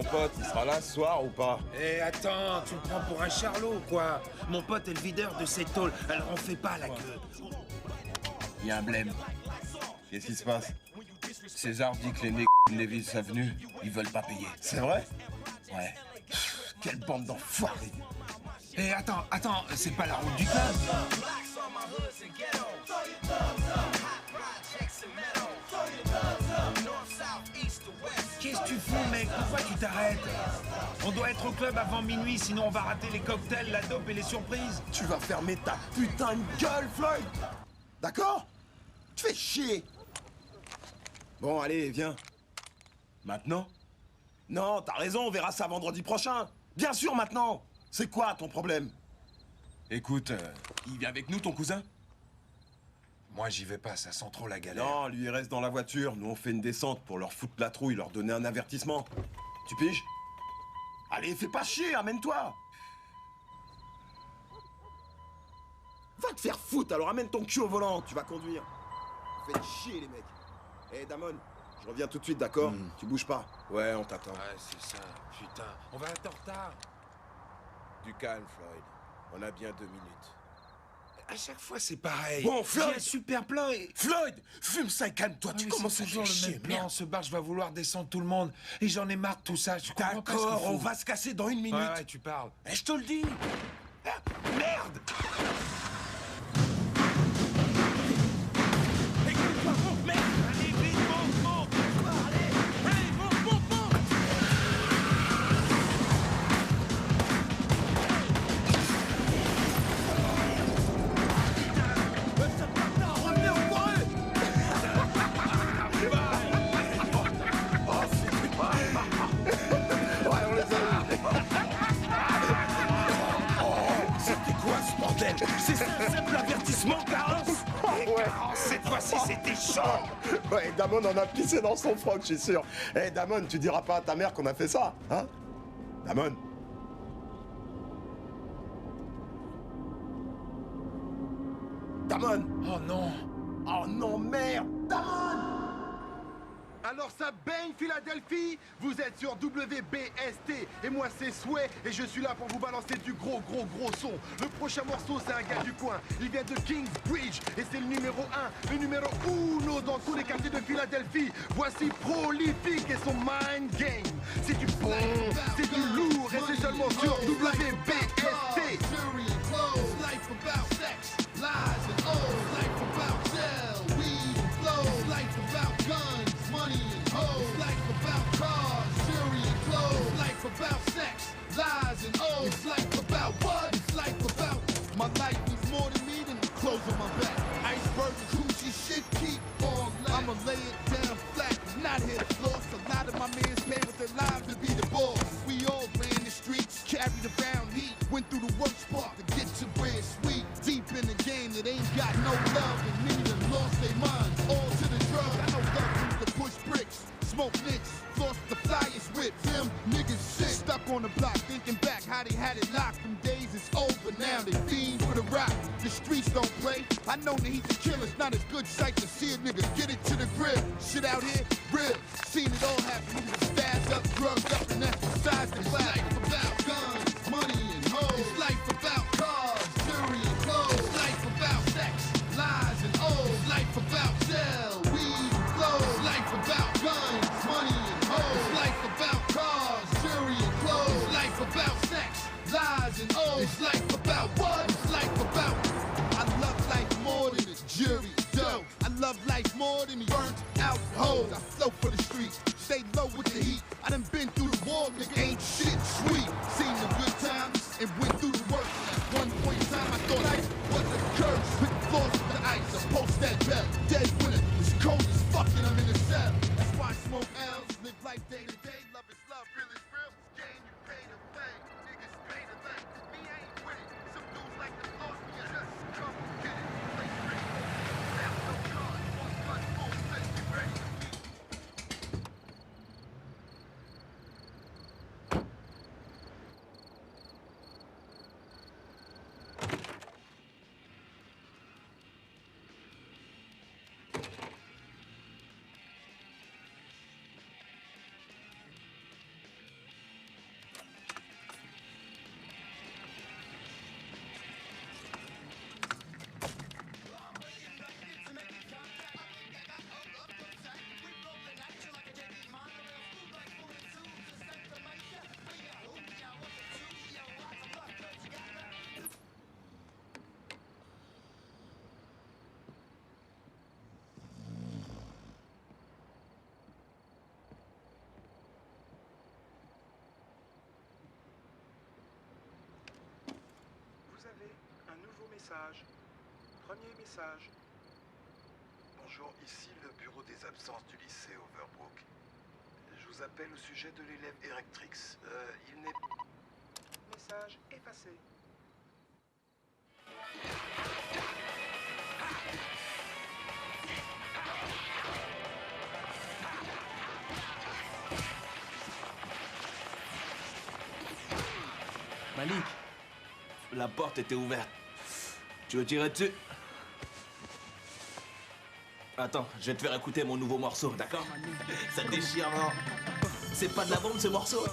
Ton pote, il sera là ce soir ou pas? Eh, attends, tu me prends pour un charlot, quoi. Mon pote est le videur de cette tôle, alors on fait pas la queue. Il y a un blême. Qu'est-ce qui se passe? César dit que les nègres de Lévis Avenue, ils veulent pas payer. C'est vrai? Ouais. Pff, quelle bande d'enfoirés. Eh, attends, c'est pas la route du club. Qu'est-ce que tu fous, mec? Pourquoi tu t'arrêtes? On doit être au club avant minuit, sinon on va rater les cocktails, la dope et les surprises. Tu vas fermer ta putain de gueule, Floyd! D'accord? Tu fais chier! Bon, allez, viens. Maintenant? Non, t'as raison, on verra ça vendredi prochain. Bien sûr, maintenant. C'est quoi ton problème? Écoute, il vient avec nous, ton cousin? Moi, j'y vais pas, ça sent trop la galère. Non, lui, il reste dans la voiture. Nous, on fait une descente pour leur foutre la trouille, leur donner un avertissement. Tu piges? Allez, fais pas chier, amène-toi! Va te faire foutre, alors amène ton cul au volant, tu vas conduire. Faites chier, les mecs. Eh, Damon, je reviens tout de suite, d'accord? Tu bouges pas. Ouais, on t'attend. Ouais, c'est ça, putain, on va être en retard. Du calme, Floyd. On a bien 2 minutes. À chaque fois, c'est pareil. Bon, Floyd! J'ai un super plan et... Floyd! Fume ça et calme-toi, tu commences à toujours faire le chier, même plan. merde. Ce bar, je vais vouloir descendre tout le monde. Et j'en ai marre de tout ça, je comprends pas ce qu'il D'accord, faut. on va se casser dans 1 minute. Ouais, tu parles. Eh, je te le dis! Ah, merde! Écoute-moi, monte, merde! Allez, vite, monte! Allez, monte! Revenez au coureux! Ouais, on les a eu. C'était quoi ce bordel? C'est un simple avertissement, Carence? Ouais. Cette fois-ci, c'était chaud. Ouais, Damon en a pissé dans son froc, je suis sûr. Eh, Damon, tu diras pas à ta mère qu'on a fait ça, hein? Damon? Damon! Oh non. Oh non, merde! Damon! Alors ça baigne Philadelphie, vous êtes sur WBST et moi c'est Sway et je suis là pour vous balancer du gros son. Le prochain morceau c'est un gars du coin, il vient de Kingsbridge et c'est le numéro 1, le numéro 1 dans tous les quartiers de Philadelphie. Voici Prolifique et son Mind Game. C'est du bon, c'est du lourd et c'est seulement sur WBST. About sex, lies and O's. It's life about what? It's life about my life is more than me than the clothes on my back. Iceberg and coochie shit keep on black. I'ma lay it down flat, not hit the floor. A lot of my mans pay with their lives to be the boss. We all ran the streets, carried around heat, went through the worst part to get to where it's sweet. Deep in the game that ain't got no love, and many done lost their minds. All to the drugs. I know love used to push bricks, smoke nicks, lost the flyest whip. Them niggas sick. Stuck on the block, thinking back how they had it locked. Them days is over now, they fiend for the rock. The streets don't play. I know that he's a killer. It's not a good sight to see a nigga get it to the grip. Shit out here, real. Seen it all happen. Niggas stabbed up, drugged up, and that's besides the class. It's life about guns, money, and hoes. It's life about cars, jewelry, and clothes. It's life about sex, lies, and O's. It's life about sell, weed, and clothes. It's life about guns, money, and hoes. It's life about cars, jewelry, and clothes. It's life about sex, lies, and O's. It's life about what? It's life about. I love life more than a jury dough. I love life more than these burnt out hoes. I flow for the streets, stay low with the heat. I done been through the war, nigga. Ain't shit sweet. Nouveau message. Premier message. Bonjour, ici le bureau des absences du lycée Overbrook. Je vous appelle au sujet de l'élève Erectrix. Il n'est... Message effacé. Malik, la porte était ouverte. Tu veux tirer dessus? Attends, je vais te faire écouter mon nouveau morceau, d'accord? Ça déchire, non? C'est pas de la bombe, ce morceau? Ouais,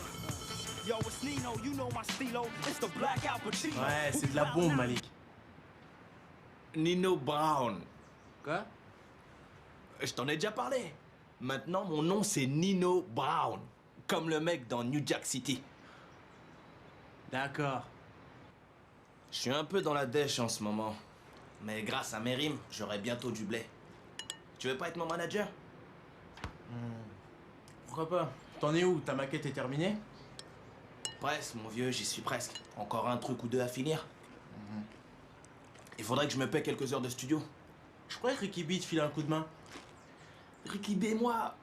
c'est de la bombe, Malik. Nino Brown. Quoi? Je t'en ai déjà parlé. Maintenant, mon nom, c'est Nino Brown. Comme le mec dans New Jack City. D'accord. Je suis un peu dans la dèche en ce moment. Mais grâce à mes rimes, j'aurai bientôt du blé. Tu veux pas être mon manager? Pourquoi pas? T'en es où? Ta maquette est terminée? Presque, mon vieux, j'y suis presque. Encore un truc ou deux à finir. Il faudrait que je me paie quelques heures de studio. Je croyais que Ricky B te file un coup de main. Ricky B et moi,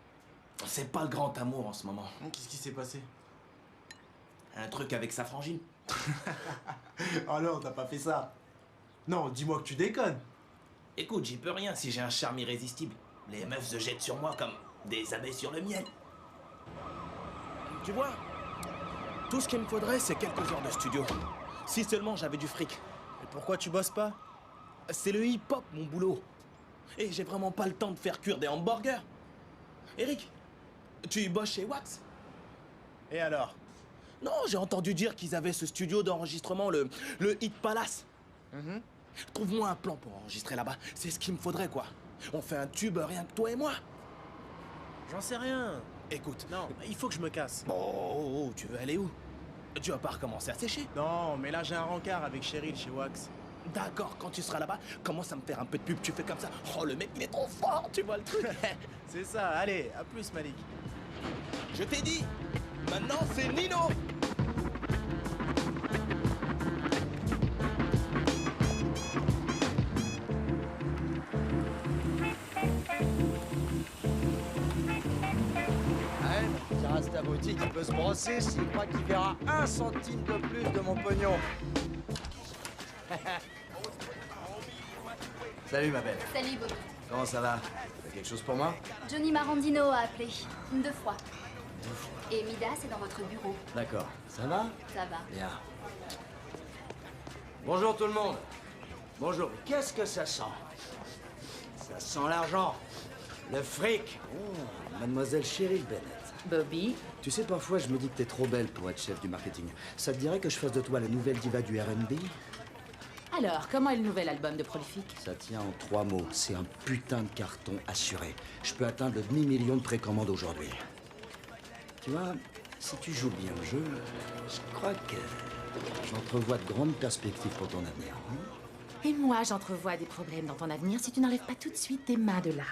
c'est pas le grand amour en ce moment. Qu'est-ce qui s'est passé? Un truc avec sa frangine. Oh non, t'as pas fait ça. Non, dis-moi que tu déconnes. Écoute, j'y peux rien si j'ai un charme irrésistible. Les meufs se jettent sur moi comme des abeilles sur le miel. Tu vois, tout ce qu'il me faudrait, c'est quelques heures de studio. Si seulement j'avais du fric. Et pourquoi tu bosses pas? C'est le hip-hop, mon boulot. Et j'ai vraiment pas le temps de faire cuire des hamburgers. Eric, tu bosses chez Wax? Et alors? Non, j'ai entendu dire qu'ils avaient ce studio d'enregistrement, le Hit Palace. Trouve-moi un plan pour enregistrer là-bas. C'est ce qu'il me faudrait, quoi. On fait un tube rien que toi et moi. J'en sais rien. Écoute. Non, il faut que je me casse. Oh, tu veux aller où? Tu vas pas recommencer à sécher? Non, mais là j'ai un rencard avec Cheryl chez Wax. D'accord, quand tu seras là-bas, commence à me faire un peu de pub. Tu fais comme ça. Oh, le mec, il est trop fort, tu vois le truc. C'est ça, allez, à plus Malik. Je t'ai dit, maintenant c'est Nino. Ça reste abruti qui peut se brosser s'il croit qu'il verra 1 centime de plus de mon pognon. Salut ma belle. Salut Bobby. Comment ça va? T'as quelque chose pour moi? Johnny Marandino a appelé. 2 fois. Et Midas est dans votre bureau. D'accord. Ça va? Ça va. Bien. Bonjour tout le monde. Bonjour. Qu'est-ce que ça sent? Ça sent l'argent. Le fric. Oh, mademoiselle Cheryl Bennett. Bobby, Tu sais, parfois, je me dis que t'es trop belle pour être chef du marketing. Ça te dirait que je fasse de toi la nouvelle diva du R&B? alors, comment est le nouvel album de Prolific? Ça tient en 3 mots. C'est un putain de carton assuré. Je peux atteindre le demi-million de précommandes aujourd'hui. Tu vois, si tu joues bien le jeu, je crois que j'entrevois de grandes perspectives pour ton avenir. Et moi, j'entrevois des problèmes dans ton avenir si tu n'enlèves pas tout de suite tes mains de là.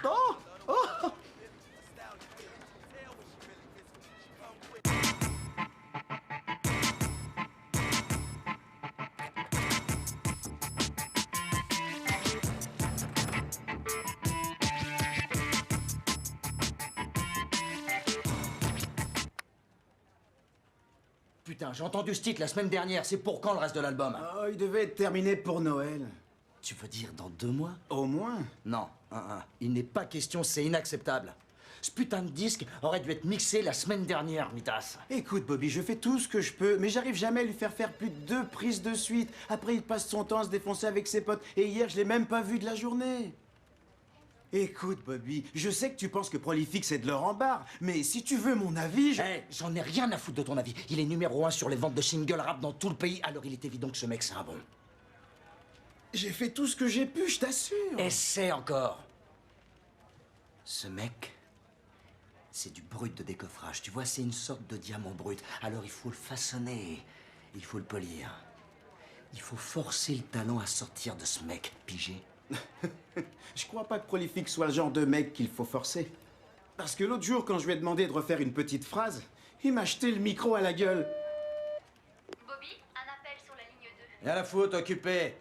Putain, j'ai entendu ce titre la semaine dernière. C'est pour quand le reste de l'album? Oh, il devait être terminé pour Noël. Tu veux dire dans 2 mois? Au moins. Non, il n'est pas question, c'est inacceptable. Ce putain de disque aurait dû être mixé la semaine dernière, Mitas. Écoute, Bobby, je fais tout ce que je peux, mais j'arrive jamais à lui faire plus de 2 prises de suite. Après, il passe son temps à se défoncer avec ses potes, et hier, je l'ai même pas vu de la journée. Écoute, Bobby, je sais que tu penses que Prolific, c'est de l'or en barre, mais si tu veux mon avis, j'en ai rien à foutre de ton avis. Il est numéro 1 sur les ventes de singles rap dans tout le pays, alors il est évident que ce mec, c'est un bon. j'ai fait tout ce que j'ai pu, je t'assure. Essaie encore. Ce mec, c'est du brut de décoffrage. Tu vois, c'est une sorte de diamant brut. Alors il faut le façonner, il faut le polir. Il faut forcer le talent à sortir de ce mec, pigé. Je crois pas que Prolific soit le genre de mec qu'il faut forcer. Parce que l'autre jour, quand je lui ai demandé de refaire une petite phrase, il m'a jeté le micro à la gueule. Bobby, un appel sur la ligne 2. Rien à foutre, occupé.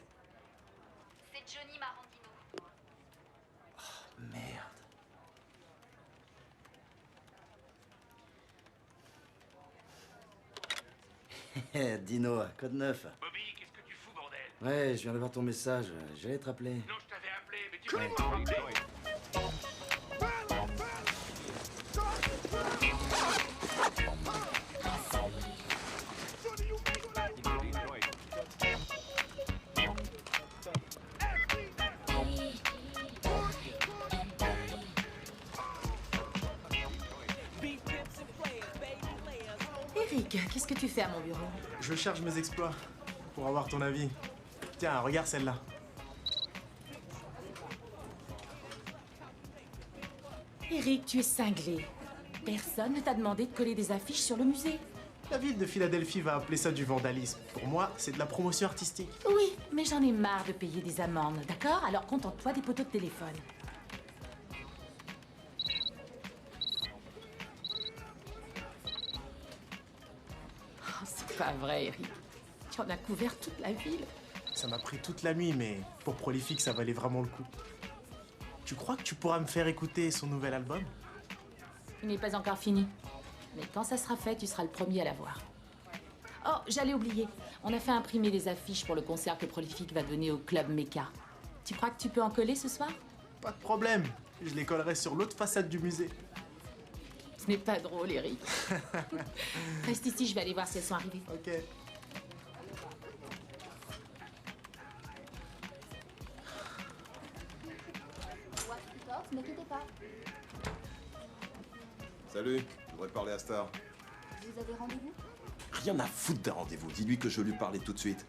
Dino, code 9. Bobby, qu'est-ce que tu fous, bordel? Ouais, je viens de voir ton message. J'allais te rappeler. Non, je t'avais appelé, mais tu voulais pas rappeler. Eric, qu'est-ce que tu fais à mon bureau? Je cherche mes exploits pour avoir ton avis. Tiens, regarde celle-là. Eric, tu es cinglé. Personne ne t'a demandé de coller des affiches sur le musée. La ville de Philadelphie va appeler ça du vandalisme. Pour moi, c'est de la promotion artistique. Oui, mais j'en ai marre de payer des amendes, d'accord? Alors contente-toi des poteaux de téléphone. Oh, c'est pas vrai, Eric. Tu en as couvert toute la ville. Ça m'a pris toute la nuit, mais pour Prolifique, ça valait vraiment le coup. Tu crois que tu pourras me faire écouter son nouvel album? Il n'est pas encore fini. Mais quand ça sera fait, tu seras le premier à la voir. Oh, j'allais oublier. On a fait imprimer des affiches pour le concert que Prolifique va donner au Club Mecca. Tu crois que tu peux en coller ce soir? Pas de problème. Je les collerai sur l'autre façade du musée. Ce n'est pas drôle, Eric. Reste ici, je vais aller voir si elles sont arrivées. Ok. Ne quittez pas. Salut, je voudrais parler à Star. Vous avez rendez-vous? Rien à foutre d'un rendez-vous. Dis-lui que je veux lui parler tout de suite.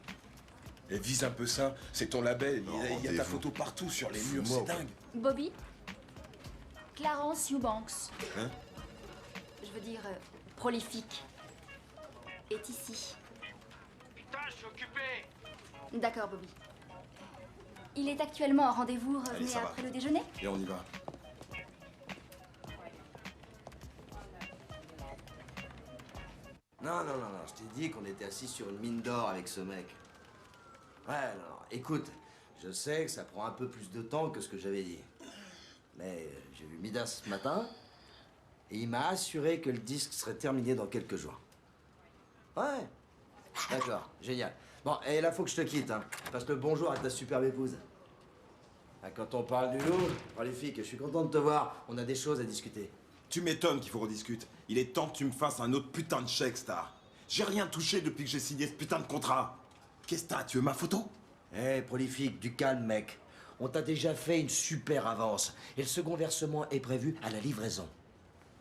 Et vise un peu ça. C'est ton label. Il y a ta photo partout sur les murs. C'est dingue. Bobby? Clarence Eubanks. Hein? Je veux dire, Prolifique. Est ici. Putain, je suis occupé. D'accord, Bobby. Il est actuellement en rendez-vous. Revenez ça va. après le déjeuner? Et on y va. Non, je t'ai dit qu'on était assis sur une mine d'or avec ce mec. Ouais, non, écoute, je sais que ça prend un peu plus de temps que ce que j'avais dit. Mais j'ai vu Midas ce matin, et il m'a assuré que le disque serait terminé dans quelques jours. Ouais. D'accord, génial. Bon, et là, faut que je te quitte, hein. Passe le bonjour à ta superbe épouse. Ah, quand on parle du loup, Prolifique, je suis content de te voir. On a des choses à discuter. Tu m'étonnes qu'il faut rediscute. Il est temps que tu me fasses un autre putain de chèque, Star. J'ai rien touché depuis que j'ai signé ce putain de contrat. Qu'est-ce que t'as? Tu veux ma photo? Prolifique, du calme, mec. On t'a déjà fait une super avance. Et le second versement est prévu à la livraison.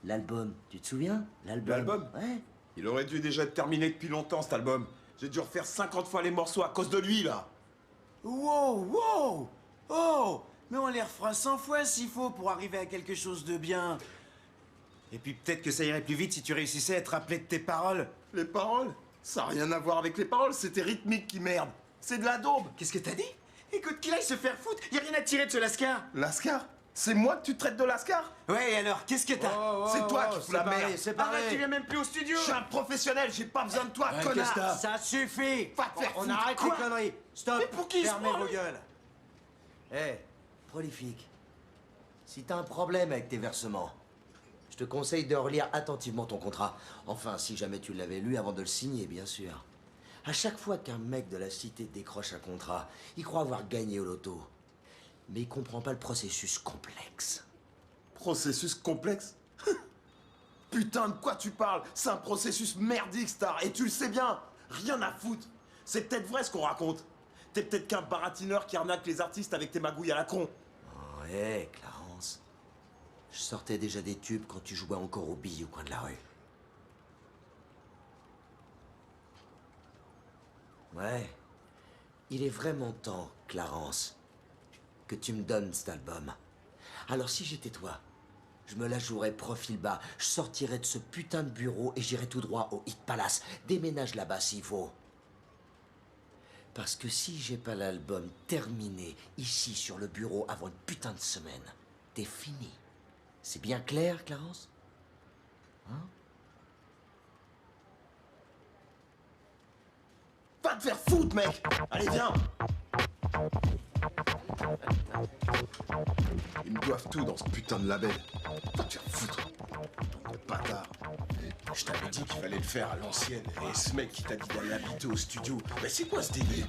L'album, tu te souviens? L'album? Ouais. Il aurait dû déjà être terminé depuis longtemps, cet album. J'ai dû refaire 50 fois les morceaux à cause de lui, là. Wow! Oh! Mais on les refera 100 fois s'il faut pour arriver à quelque chose de bien. Et puis peut-être que ça irait plus vite si tu réussissais à te rappeler de tes paroles. Les paroles? Ça n'a rien à voir avec les paroles, c'était rythmique qui merde. C'est de la daube. Qu'est-ce que t'as dit? Écoute, qu'il aille se faire foutre. Y a rien à tirer de ce lascar. Lascar? C'est moi que tu traites de lascar? Ouais, et alors, qu'est-ce que t'as? C'est toi qui fous la merde. C'est pareil. Arrête, tu viens même plus au studio. Je suis un professionnel, j'ai pas besoin de toi, connard. Ça suffit. Va te faire On foutre. arrête les Quoi? conneries. Stop. Mais pour qui il se Fermez prend, vos lui? gueules. Prolifique, si t'as un problème avec tes versements, je te conseille de relire attentivement ton contrat. Enfin, si jamais tu l'avais lu avant de le signer, bien sûr. À chaque fois qu'un mec de la cité décroche un contrat, il croit avoir gagné au loto. Mais il comprend pas le processus complexe. Processus complexe? Putain, de quoi tu parles? C'est un processus merdique, Star, et tu le sais bien. Rien à foutre. C'est peut-être vrai ce qu'on raconte. T'es peut-être qu'un baratineur qui arnaque les artistes avec tes magouilles à la con. Ouais, Clarence. Je sortais déjà des tubes quand tu jouais encore aux billes au coin de la rue. Ouais. Il est vraiment temps, Clarence, que tu me donnes cet album. Alors si j'étais toi, je me la jouerais profil bas, je sortirais de ce putain de bureau et j'irais tout droit au Hit Palace. Déménage là-bas s'il faut. Parce que si j'ai pas l'album terminé ici sur le bureau avant une putain de semaine, t'es fini. C'est bien clair, Clarence? Hein? Va te faire foutre, mec! Allez, viens! Ils me doivent tout dans ce putain de label. Va te faire foutre. Bande de bâtards. Je t'avais dit qu'il fallait le faire à l'ancienne. Et ce mec qui t'a dit d'aller habiter au studio, mais c'est quoi ce délire?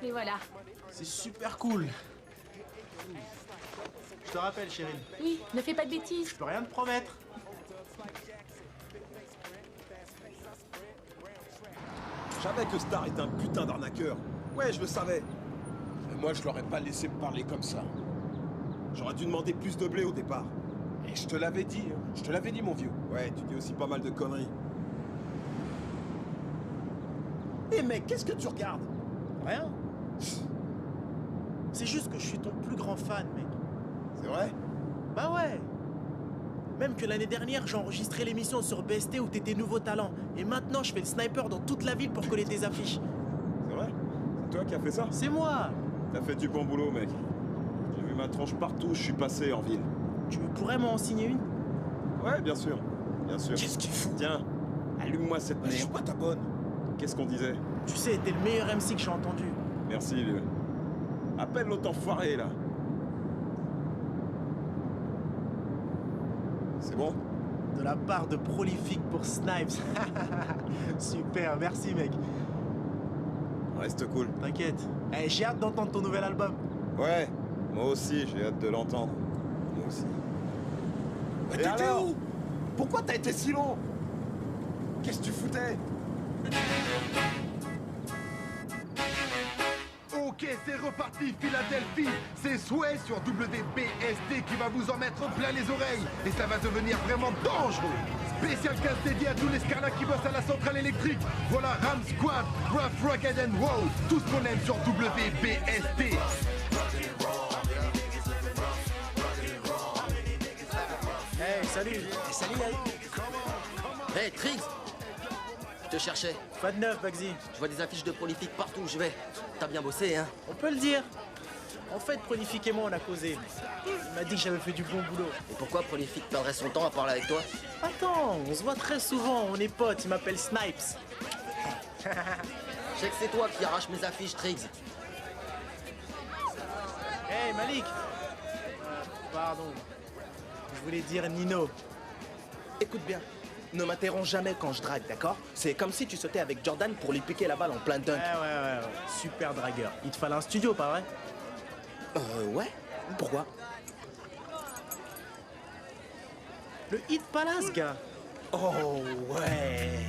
Et voilà. C'est super cool. Je te rappelle, Cheryl. Oui, ne fais pas de bêtises. Je peux rien te promettre. Je savais que Star est un putain d'arnaqueur. Ouais, je le savais. Mais moi, je l'aurais pas laissé me parler comme ça. J'aurais dû demander plus de blé au départ. Et je te l'avais dit, hein. Je te l'avais dit, mon vieux. Ouais, tu dis aussi pas mal de conneries. Eh mec, qu'est-ce que tu regardes? Rien. C'est juste que je suis ton plus grand fan, mec. C'est vrai? Bah ouais. Même que l'année dernière, j'ai enregistré l'émission sur BST où t'étais nouveau talent. Et maintenant, je fais le sniper dans toute la ville pour coller tes affiches. C'est vrai? C'est toi qui as fait ça? C'est moi. T'as fait du bon boulot, mec. J'ai vu ma tronche partout où je suis passé en ville. Tu pourrais m'en signer une? Ouais, bien sûr. Bien sûr. Qu'est-ce qu'il fout? Tiens, allume-moi cette Mais je merde. suis pas ta bonne. Qu'est-ce qu'on disait? Tu sais, t'es le meilleur MC que j'ai entendu. Merci, vieux. Appelle l'autre enfoiré, là. C'est bon? De la part de Prolifique pour Snipes. Super, merci, mec. Reste cool. T'inquiète. Eh, j'ai hâte d'entendre ton nouvel album. Ouais, moi aussi, j'ai hâte de l'entendre. Moi aussi. Mais Et t'étais alors? où? Pourquoi t'as été si long? Qu'est-ce que tu foutais? Ok, c'est reparti, Philadelphie. C'est Sway sur WBST qui va vous en mettre plein les oreilles. Et ça va devenir vraiment dangereux. Spécial cast dédié à tous les scarlats qui bossent à la centrale électrique. Voilà Ram Squad, Rough, Rugged and Roll. Tout ce qu'on aime sur WBST. Hey, salut. Salut, Eric. Hey, Triggs. Je te cherchais. Pas de neuf, Bugsy. Je vois des affiches de Prolifique partout où je vais. T'as bien bossé, hein? On peut le dire. En fait, Prolifique et moi, on a causé. Il m'a dit que j'avais fait du bon boulot. Et pourquoi Prolifique perdrait son temps à parler avec toi? Attends, on se voit très souvent, on est potes, il m'appelle Snipes. Je sais que c'est toi qui arrache mes affiches, Triggs. Hey, Malik. Pardon. Je voulais dire Nino. Écoute bien, ne m'interromps jamais quand je drague, d'accord? C'est comme si tu sautais avec Jordan pour lui piquer la balle en plein dunk. Ouais. Super dragueur. Il te fallait un studio, pas vrai? Ouais. Pourquoi? Le Hit Palace, gars. Oh, ouais.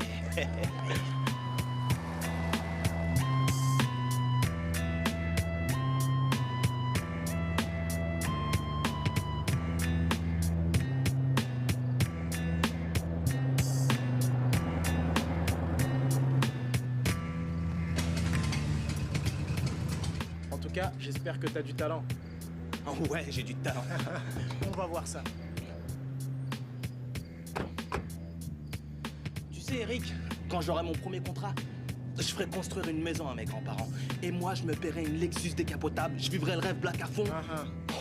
En tout cas, j'espère que t'as du talent. Oh, ouais, j'ai du talent. On va voir ça. Tu sais, Eric, quand j'aurai mon premier contrat, je ferai construire une maison à mes grands-parents. Et moi, je me paierai une Lexus décapotable. Je vivrai le rêve black à fond.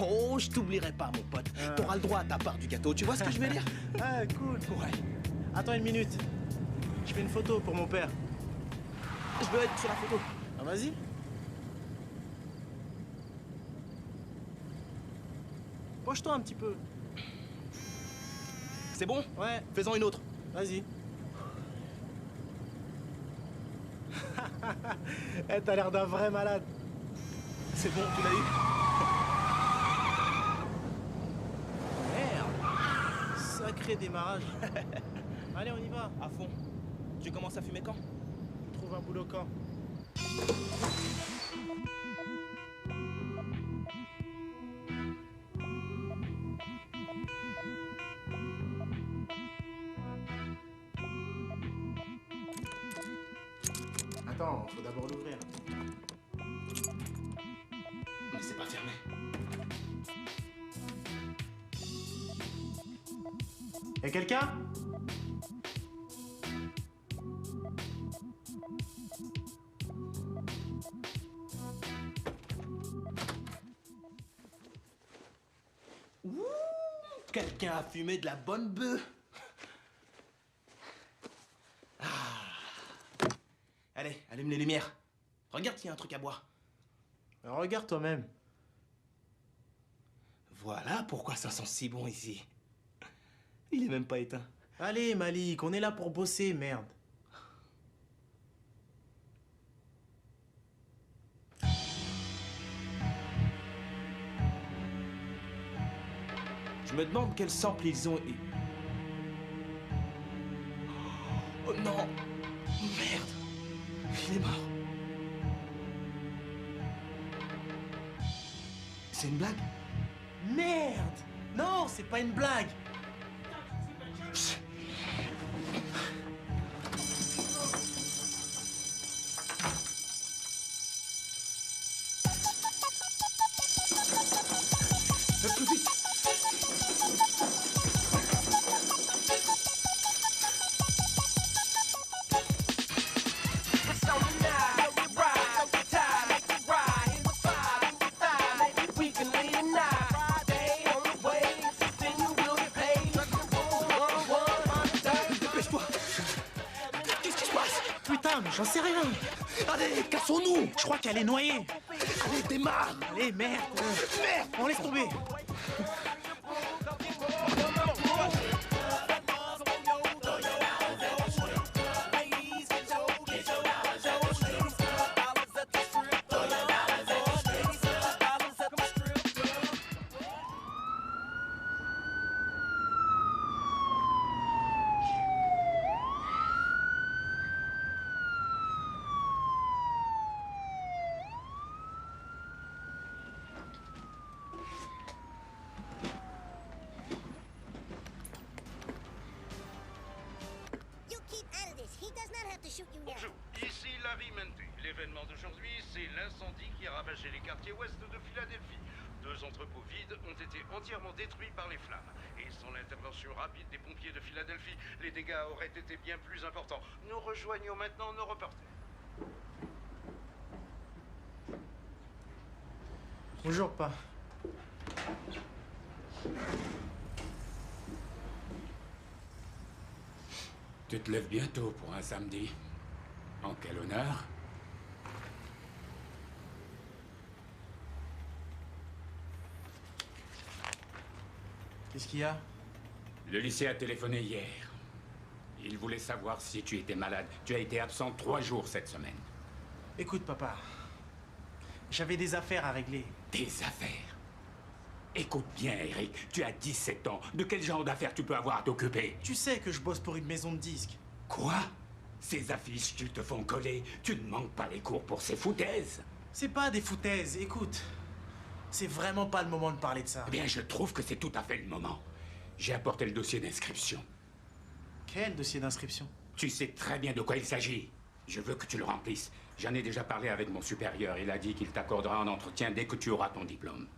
Oh, je t'oublierai pas, mon pote. T'auras le droit à ta part du gâteau. Tu vois ce que je veux dire? Ah, cool. Ouais. Attends une minute. Je fais une photo pour mon père. Je veux être sur la photo. Ah, vas-y. Penche-toi un petit peu. C'est bon? Ouais. Faisons une autre. Vas-y. Eh, t'as l'air d'un vrai malade. C'est bon, tu l'as eu? Merde. Sacré démarrage. Allez, on y va. À fond. Tu commences à fumer quand? Trouve un boulot quand? Attends, faut d'abord l'ouvrir. Mais c'est pas fermé. Y'a quelqu'un? Ouh, quelqu'un a fumé de la bonne bœuf. Ah. Allez, allume les lumières. Regarde s'il y a un truc à boire. Regarde toi-même. Voilà pourquoi ça sent si bon ici. Il est même pas éteint. Allez, Malik, on est là pour bosser, merde. Je me demande quel sample ils ont et... Oh non! Merde! Il est mort. C'est une blague? Merde! Non, c'est pas une blague! Plus vite! J'en sais rien. Allez, cassons-nous! Je crois qu'elle est noyée. Allez, démarre! Allez, merde. Merde! On laisse tomber. Bonjour, ici Larry Menté. L'événement d'aujourd'hui, c'est l'incendie qui a ravagé les quartiers ouest de Philadelphie. 2 entrepôts vides ont été entièrement détruits par les flammes. Et sans l'intervention rapide des pompiers de Philadelphie, les dégâts auraient été bien plus importants. Nous rejoignons maintenant nos reporters. Bonjour, pas. Tu te lèves bientôt pour un samedi. En quel honneur? Qu'est-ce qu'il y a? Le lycée a téléphoné hier. Il voulait savoir si tu étais malade. Tu as été absent 3 jours cette semaine. Écoute, papa. J'avais des affaires à régler. Des affaires? Écoute bien, Eric. Tu as 17 ans. De quel genre d'affaires tu peux avoir à t'occuper? Tu sais que je bosse pour une maison de disques. Quoi? Ces affiches qu'ils te font coller, tu ne manques pas les cours pour ces foutaises? C'est pas des foutaises, écoute. C'est vraiment pas le moment de parler de ça. Eh bien, je trouve que c'est tout à fait le moment. J'ai apporté le dossier d'inscription. Quel dossier d'inscription? Tu sais très bien de quoi il s'agit. Je veux que tu le remplisses. J'en ai déjà parlé avec mon supérieur. Il a dit qu'il t'accordera un entretien dès que tu auras ton diplôme.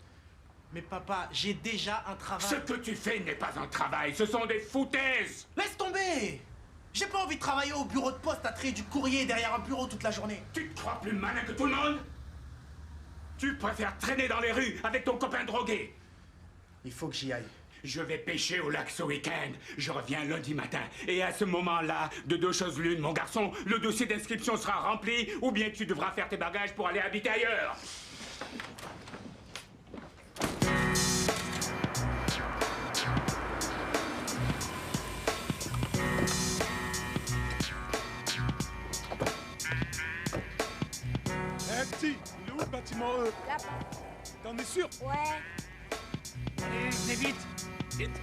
Mais papa, j'ai déjà un travail. Ce que tu fais n'est pas un travail, ce sont des foutaises! Laisse tomber! J'ai pas envie de travailler au bureau de poste à trier du courrier derrière un bureau toute la journée. Tu te crois plus malin que tout le monde? Tu préfères traîner dans les rues avec ton copain drogué? Il faut que j'y aille. Je vais pêcher au lac ce week-end. Je reviens lundi matin. Et à ce moment-là, de 2 choses l'une, mon garçon, le dossier d'inscription sera rempli, ou bien tu devras faire tes bagages pour aller habiter ailleurs. Eh petit, il est où le bâtiment E? Là-bas. T'en es sûr? Ouais. Allez, venez vite. Vite.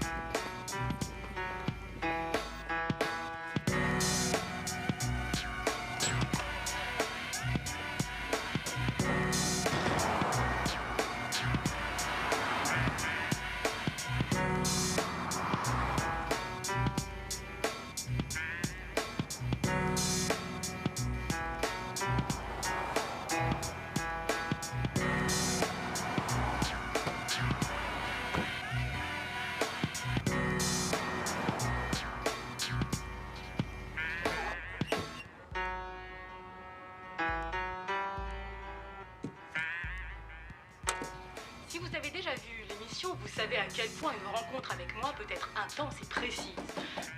Si vous avez déjà vu l'émission, vous savez à quel point une rencontre avec moi peut être intense et précise.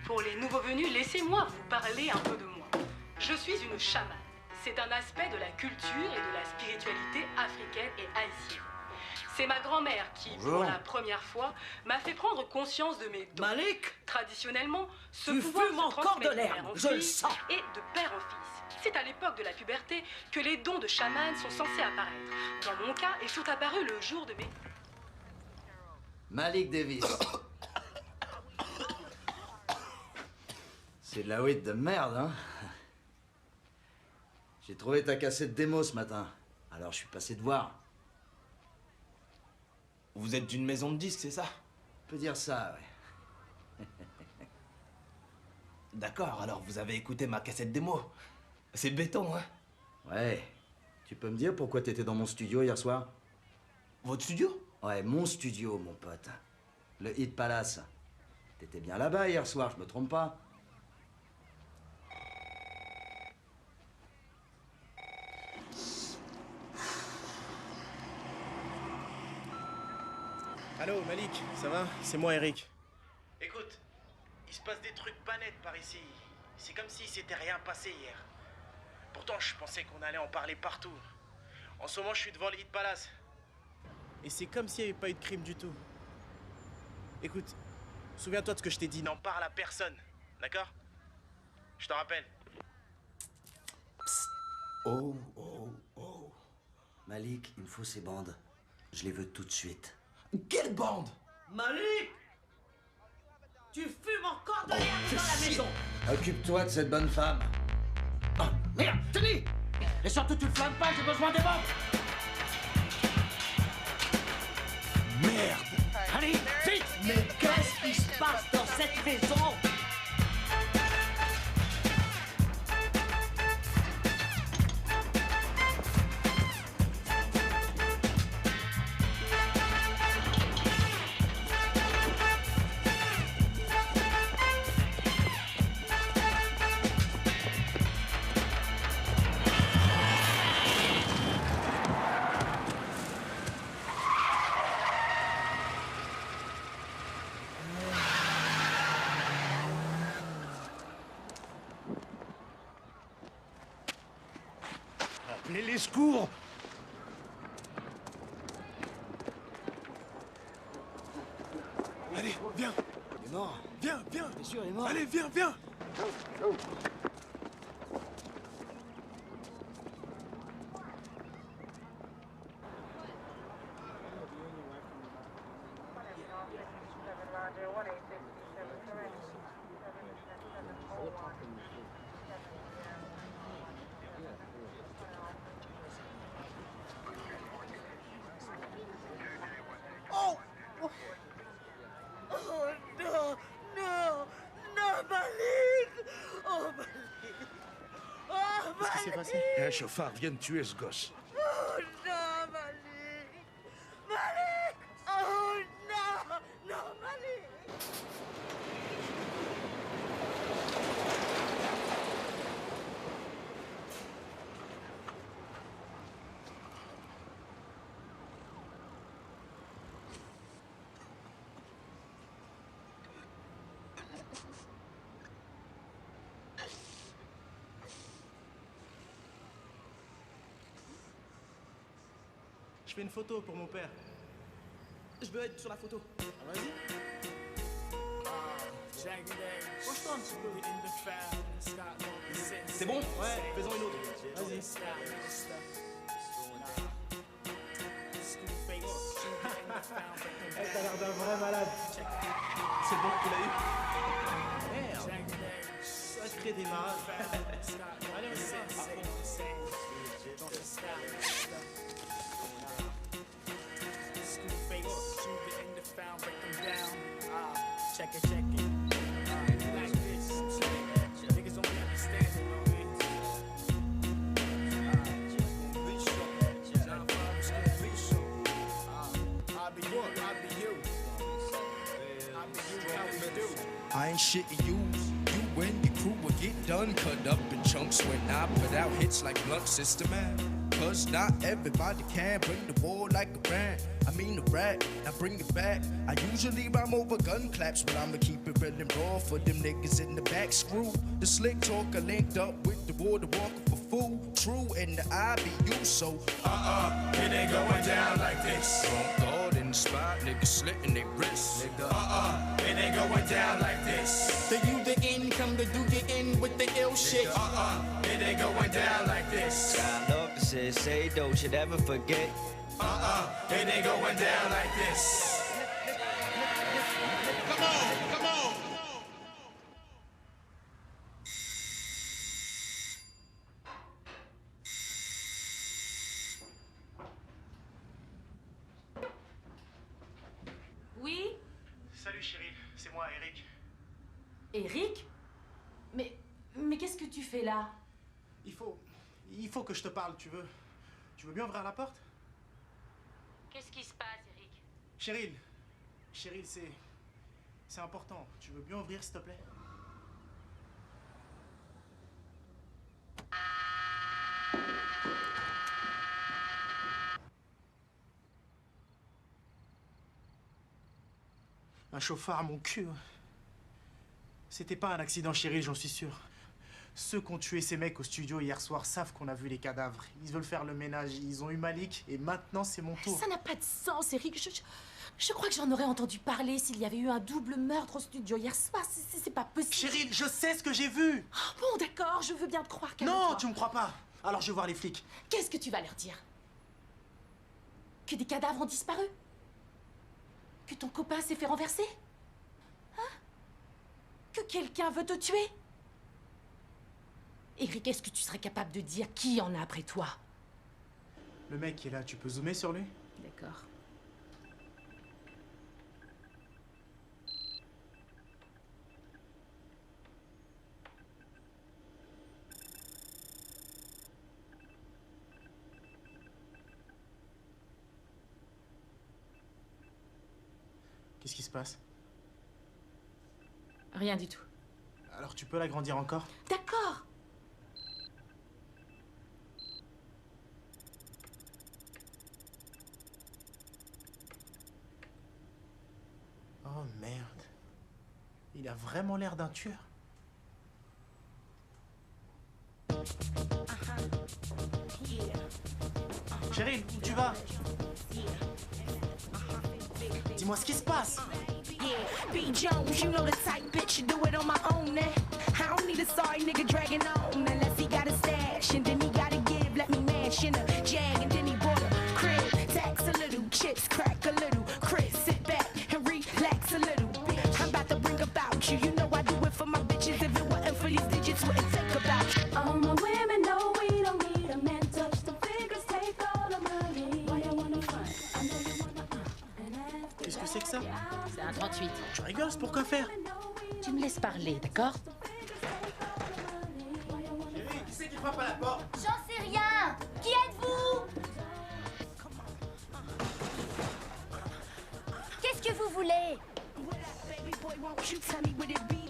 Pour les nouveaux venus, laissez-moi vous parler un peu de moi. Je suis une chamane. C'est un aspect de la culture et de la spiritualité africaine et haïtienne. C'est ma grand-mère qui, pour la première fois, m'a fait prendre conscience de mes dons. Malik, traditionnellement, ce tu pouvoir fumes se encore transmet de l'herbe, mère en je le fille sens. et de père en fils. C'est à l'époque de la puberté que les dons de chaman sont censés apparaître. Dans mon cas, ils sont apparus le jour de mes... Malik Davis. C'est de la weed de merde, hein? J'ai trouvé ta cassette démo ce matin. Alors je suis passé te voir. Vous êtes d'une maison de disques, c'est ça? On peut dire ça, ouais. D'accord, alors vous avez écouté ma cassette démo. C'est béton, hein? Ouais. Tu peux me dire pourquoi t'étais dans mon studio hier soir? Votre studio? Ouais, mon studio, mon pote. Le Hit Palace. T'étais bien là-bas hier soir, je me trompe pas? Allô, Malik, ça va? C'est moi, Eric. Écoute, il se passe des trucs pas nets par ici. C'est comme si s'était rien passé hier. Pourtant, je pensais qu'on allait en parler partout. En ce moment, je suis devant le Hit Palace. Et c'est comme s'il n'y avait pas eu de crime du tout. Écoute, souviens-toi de ce que je t'ai dit. N'en parle à personne, d'accord? Je te rappelle. Oh, oh, oh. Malik, il me faut ces bandes. Je les veux tout de suite. Quelle bande? Malik, tu fumes encore de l'herbe dans la maison. Occupe-toi de cette bonne femme. Oh, merde, tenez. Et surtout, tu ne flammes pas, j'ai besoin des bandes. Merde. Allez, vite. Mais qu'est-ce qui se passe dans cette maison? Appelez les secours. Allez, viens. Il est mort. Viens, viens. T'es sûr, il est mort? Allez, viens, viens. Oh! Oh non! Non! Non, Malik! Oh, Malik! Oh, Malik! Qu'est-ce qui s'est passé? Un chauffard vient de tuer ce gosse. Oh non, Malik! Malik! Oh non! Non, Malik! Je fais une photo pour mon père. Je veux être sur la photo. Ah, vas-y. Penche-toi un petit peu. C'est bon? Ouais, faisons une autre. Vas-y. T'as l'air d'un vrai malade. C'est bon, tu l'as eu? Merde. Sacré démarrage. Allez, on y va. Check it, check it. Like this. Niggas don't understand it, I ain't shit to use. You and your crew will get done, cut up in chunks when I put out hits like Blunt Sister Man. Cause not everybody can bring the war like a brand. I mean the rat, now bring it back. I usually rhyme over gun claps, but I'ma keep it real and raw for them niggas in the back. Screw the slick talker linked up with the water walker for fool. True in the IBU, so it ain't going down like this. On guard in the spot, niggas slitting their wrists. Nigga, it ain't going down like this. The you the in, come to do your in with the ill shit. It ain't going down like this. I love to say, don't you ever forget. It ain't going down like this. Come on, come on. Oui? Salut Cheryl, c'est moi Eric. Eric? Mais qu'est-ce que tu fais là? Il faut que je te parle, tu veux bien ouvrir la porte? Qu'est-ce qui se passe, Eric? Cheryl, c'est important. Tu veux bien ouvrir, s'il te plaît? Un chauffard à mon cul. C'était pas un accident, Cheryl, j'en suis sûr. Ceux qui ont tué ces mecs au studio hier soir savent qu'on a vu les cadavres. Ils veulent faire le ménage, ils ont eu Malik et maintenant c'est mon tour. Ça n'a pas de sens, Eric. Je crois que j'en aurais entendu parler s'il y avait eu un double meurtre au studio hier soir. C'est pas possible. Cheryl, je sais ce que j'ai vu. Oh, bon, d'accord, je veux bien te croire. Non, tu me crois pas. Alors je vais voir les flics. Qu'est-ce que tu vas leur dire? Que des cadavres ont disparu? Que ton copain s'est fait renverser? Hein? Que quelqu'un veut te tuer? Eric, est-ce que tu serais capable de dire qui en a après toi? Le mec qui est là, tu peux zoomer sur lui? D'accord. Qu'est-ce qui se passe? Rien du tout. Alors tu peux l'agrandir encore? D'accord. Oh merde. Il a vraiment l'air d'un tueur. Cheryl, où tu vas? Dis-moi ce qui se passe. Yeah, B. Jones, you know the type, bitch, you do it on my own, eh? I don't need a sorry nigga dragging on unless he got a stash and then he gotta give, let me mash in a jag and then he bought a crib, tax a little, chips crack a little, Chris, sit back and relax a little, bitch. I'm about to bring about you, you know I do it for my bitches, if it wasn't for these digits, wouldn't think about you. All my women know we don't need a man, touch the figures, take all the money. Why you wanna fight? I know you wanna Qu'est-ce que c'est que ça? C'est un 38. Tu rigoles, c'est pour quoi faire? Tu me laisses parler, d'accord? Chérie, qui c'est qui frappe à la porte? J'en sais rien. Qui êtes-vous? Qu'est-ce que vous voulez?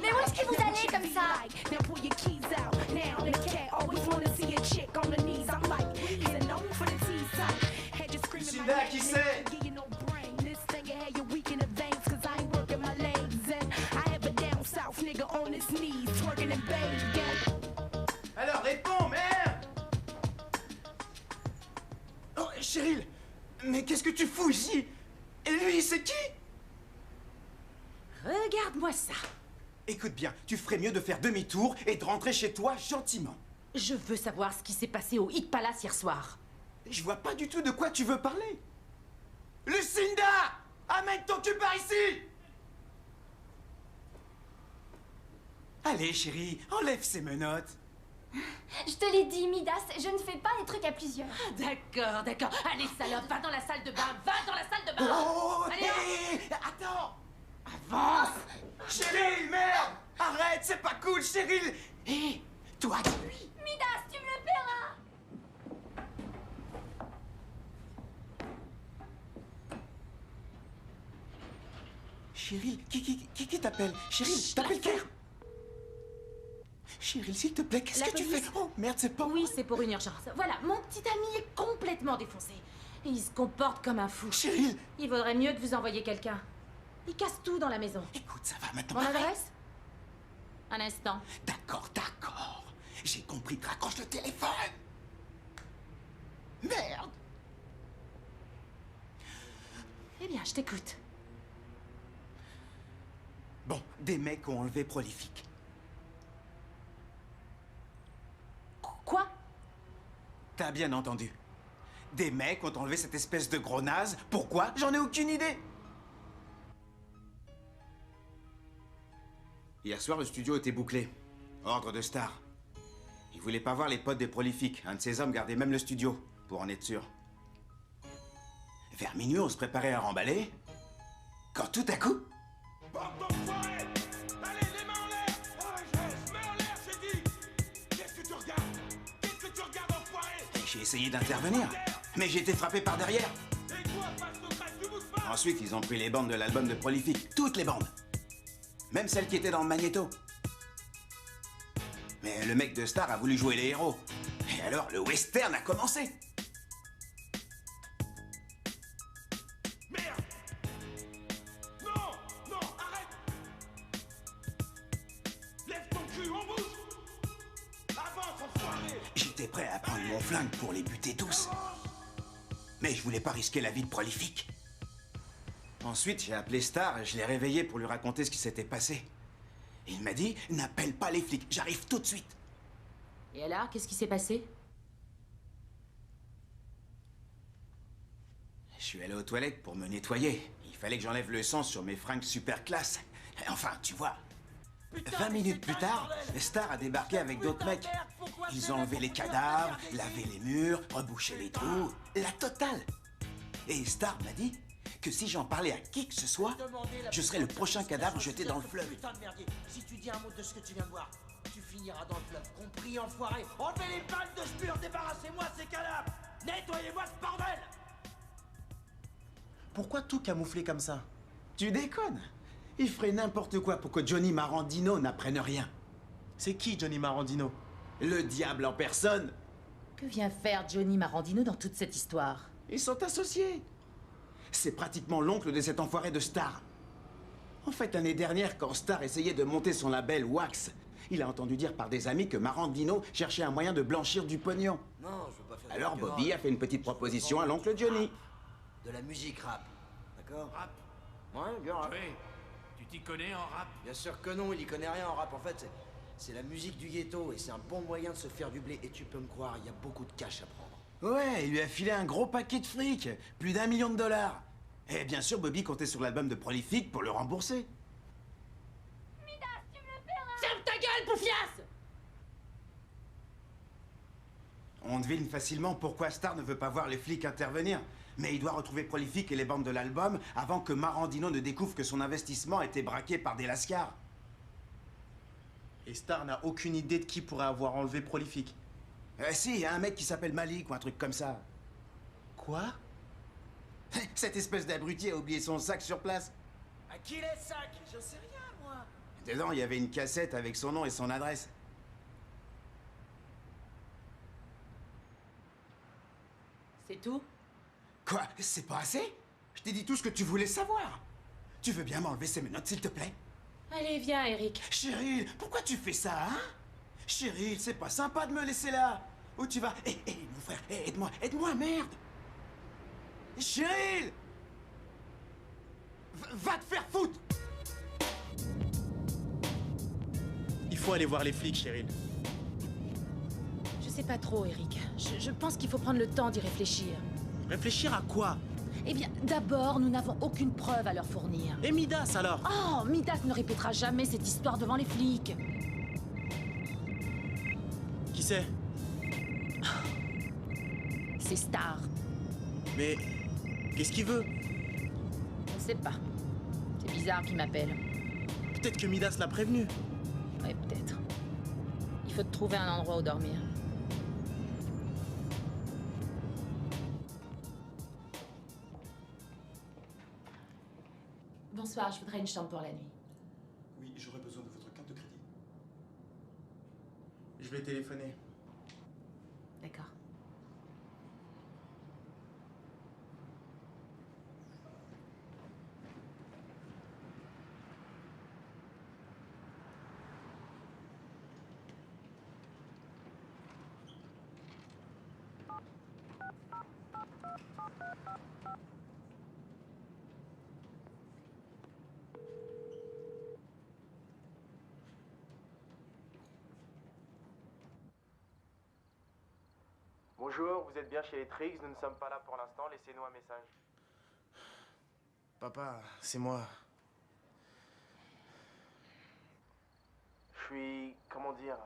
Mais où est-ce que vous allez comme ça? Lucinda, qui c'est? Alors réponds, merde! Oh, Cheryl! Mais qu'est-ce que tu fous ici? Et lui, c'est qui? Regarde-moi ça. Écoute bien, tu ferais mieux de faire demi-tour et de rentrer chez toi gentiment. Je veux savoir ce qui s'est passé au Hit Palace hier soir. Je vois pas du tout de quoi tu veux parler. Lucinda! Amène ton cul par ici! Allez, chérie, enlève ces menottes. Je te l'ai dit, Midas, je ne fais pas les trucs à plusieurs. D'accord, d'accord. Allez, salope, va dans la salle de bain. Va dans la salle de bain. Oh, allez, hé, attends! avance. Cheryl, merde! Arrête, c'est pas cool, Cheryl! Hé, toi, lui! Midas, tu me le paieras! Cheryl, qui t'appelle? Cheryl, t'appelles qui? Cheryl, s'il te plaît, qu'est-ce La que tu police fais? Oh merde, c'est pas... Oui, c'est pour une urgence. Voilà, mon petit ami est complètement défoncé. Et il se comporte comme un fou. Cheryl! Il vaudrait mieux de vous envoyer quelqu'un. Il casse tout dans la maison. Écoute, ça va maintenant. Mon adresse? Un instant. D'accord, d'accord. J'ai compris, raccroche le téléphone. Merde. Eh bien, je t'écoute. Bon, des mecs ont enlevé Prolifique. Quoi? T'as bien entendu. Des mecs ont enlevé cette espèce de gros naze. Pourquoi? J'en ai aucune idée. Hier soir, le studio était bouclé. Ordre de Star. Il voulait pas voir les potes des Prolifiques. Un de ses hommes gardait même le studio, pour en être sûr. Vers minuit, on se préparait à remballer. Quand tout à coup... Bande d'enfoirés! Allez, les mains en l'air! Je mets en l'air, j'ai dit! Qu'est-ce que tu regardes? Qu'est-ce que tu regardes, enfoiré? J'ai essayé d'intervenir, mais j'ai été frappé par derrière. Et toi, face au crash, tu bouges pas! Ensuite, ils ont pris les bandes de l'album de Prolifique. Toutes les bandes. Même celles qui étaient dans le magnéto. Mais le mec de Star a voulu jouer les héros. Et alors, le western a commencé. Merde! Non! Non, arrête! Lève ton cul, on bouge! Avance, enfoiré! J'étais prêt à prendre mon flingue pour les buter tous. Mais je voulais pas risquer la vie de Prolifique. Ensuite, j'ai appelé Star et je l'ai réveillé pour lui raconter ce qui s'était passé. Il m'a dit, n'appelle pas les flics, j'arrive tout de suite. Et alors, qu'est-ce qui s'est passé? Je suis allé aux toilettes pour me nettoyer. Il fallait que j'enlève le sang sur mes fringues super classe. Enfin, tu vois. 20 minutes plus tard, Star a débarqué avec d'autres mecs. Ils ont enlevé les cadavres, lavé les murs, rebouché les trous, la totale. Et Star m'a dit que si j'en parlais à qui que ce soit, je serais le prochain cadavre jeté dans le fleuve. Putain de merdier, si tu dis un mot de ce que tu viens de voir, tu finiras dans le fleuve. Compris, enfoiré? Enlevez les balles de spur, débarrassez-moi ces cadavres! Nettoyez-moi ce bordel! Pourquoi tout camoufler comme ça? Tu déconnes? Il ferait n'importe quoi pour que Johnny Marandino n'apprenne rien. C'est qui Johnny Marandino? Le diable en personne. Que vient faire Johnny Marandino dans toute cette histoire? Ils sont associés. C'est pratiquement l'oncle de cet enfoiré de Star. En fait, l'année dernière, quand Star essayait de monter son label Wax, il a entendu dire par des amis que Marandino cherchait un moyen de blanchir du pognon. Non, je veux pas faire de Alors rock'n'roll. Bobby a fait une petite proposition à l'oncle Johnny. De la musique rap, d'accord? Rap? Ouais, bien rap. Oui. Tu t'y connais en rap? Bien sûr que non, il y connaît rien en rap. En fait, c'est la musique du ghetto et c'est un bon moyen de se faire du blé. Et tu peux me croire, il y a beaucoup de cash à prendre. Ouais, il lui a filé un gros paquet de fric, plus d'1 million de dollars. Et bien sûr, Bobby comptait sur l'album de Prolifique pour le rembourser. Ferme ta gueule, bouffiasse! On devine facilement pourquoi Star ne veut pas voir les flics intervenir. Mais il doit retrouver Prolifique et les bandes de l'album avant que Marandino ne découvre que son investissement a été braqué par des lascars. Et Star n'a aucune idée de qui pourrait avoir enlevé Prolifique. Si, il y a un mec qui s'appelle Malik ou un truc comme ça. Quoi? Cette espèce d'abruti a oublié son sac sur place. À qui les sacs? Je sais rien, moi. Dedans, il y avait une cassette avec son nom et son adresse. C'est tout? Quoi? C'est pas assez? Je t'ai dit tout ce que tu voulais savoir. Tu veux bien m'enlever ces menottes, s'il te plaît? Allez, viens, Eric. Cheryl, pourquoi tu fais ça, hein? Cheryl, c'est pas sympa de me laisser là. Où tu vas? Mon frère, aide-moi, merde! Cheryl! Va te faire foutre! Il faut aller voir les flics, Cheryl. Je sais pas trop, Eric. Je pense qu'il faut prendre le temps d'y réfléchir. Réfléchir à quoi? Eh bien, d'abord, nous n'avons aucune preuve à leur fournir. Et Midas, alors? Oh, Midas ne répétera jamais cette histoire devant les flics. Qui c'est? C'est Star. Mais qu'est-ce qu'il veut? Je ne sais pas. C'est bizarre qu'il m'appelle. Peut-être que Midas l'a prévenu. Ouais, peut-être. Il faut te trouver un endroit où dormir. Bonsoir, je voudrais une chambre pour la nuit. Oui, j'aurais besoin de votre carte de crédit. vais téléphoner. D'accord. Bonjour, vous êtes bien chez les Triggs, nous ne sommes pas là pour l'instant, laissez-nous un message. Papa, c'est moi. Je suis... comment dire...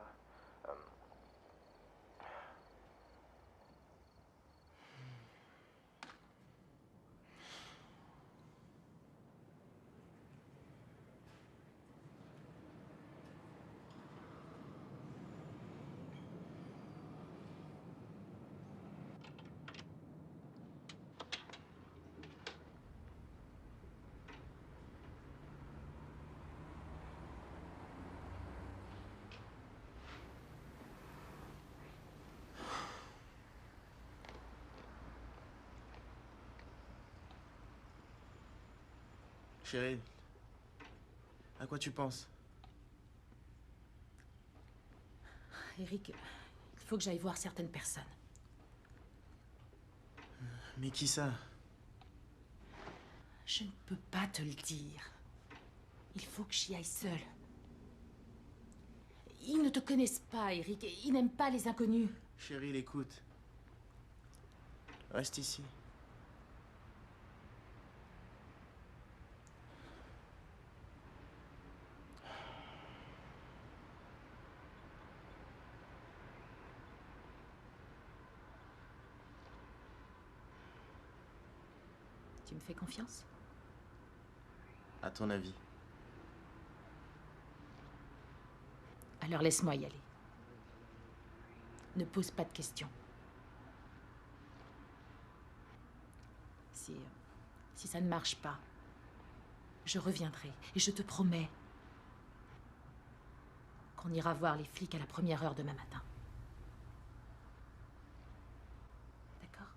Chérie, à quoi tu penses? Eric, il faut que j'aille voir certaines personnes. Mais qui ça? Je ne peux pas te le dire. Il faut que j'y aille seule. Ils ne te connaissent pas, Eric. Ils n'aiment pas les inconnus. Chérie, écoute. Reste ici. Tu me fais confiance? À ton avis? Alors laisse-moi y aller. Ne pose pas de questions. Si ça ne marche pas, je reviendrai et je te promets qu'on ira voir les flics à la première heure demain matin. D'accord?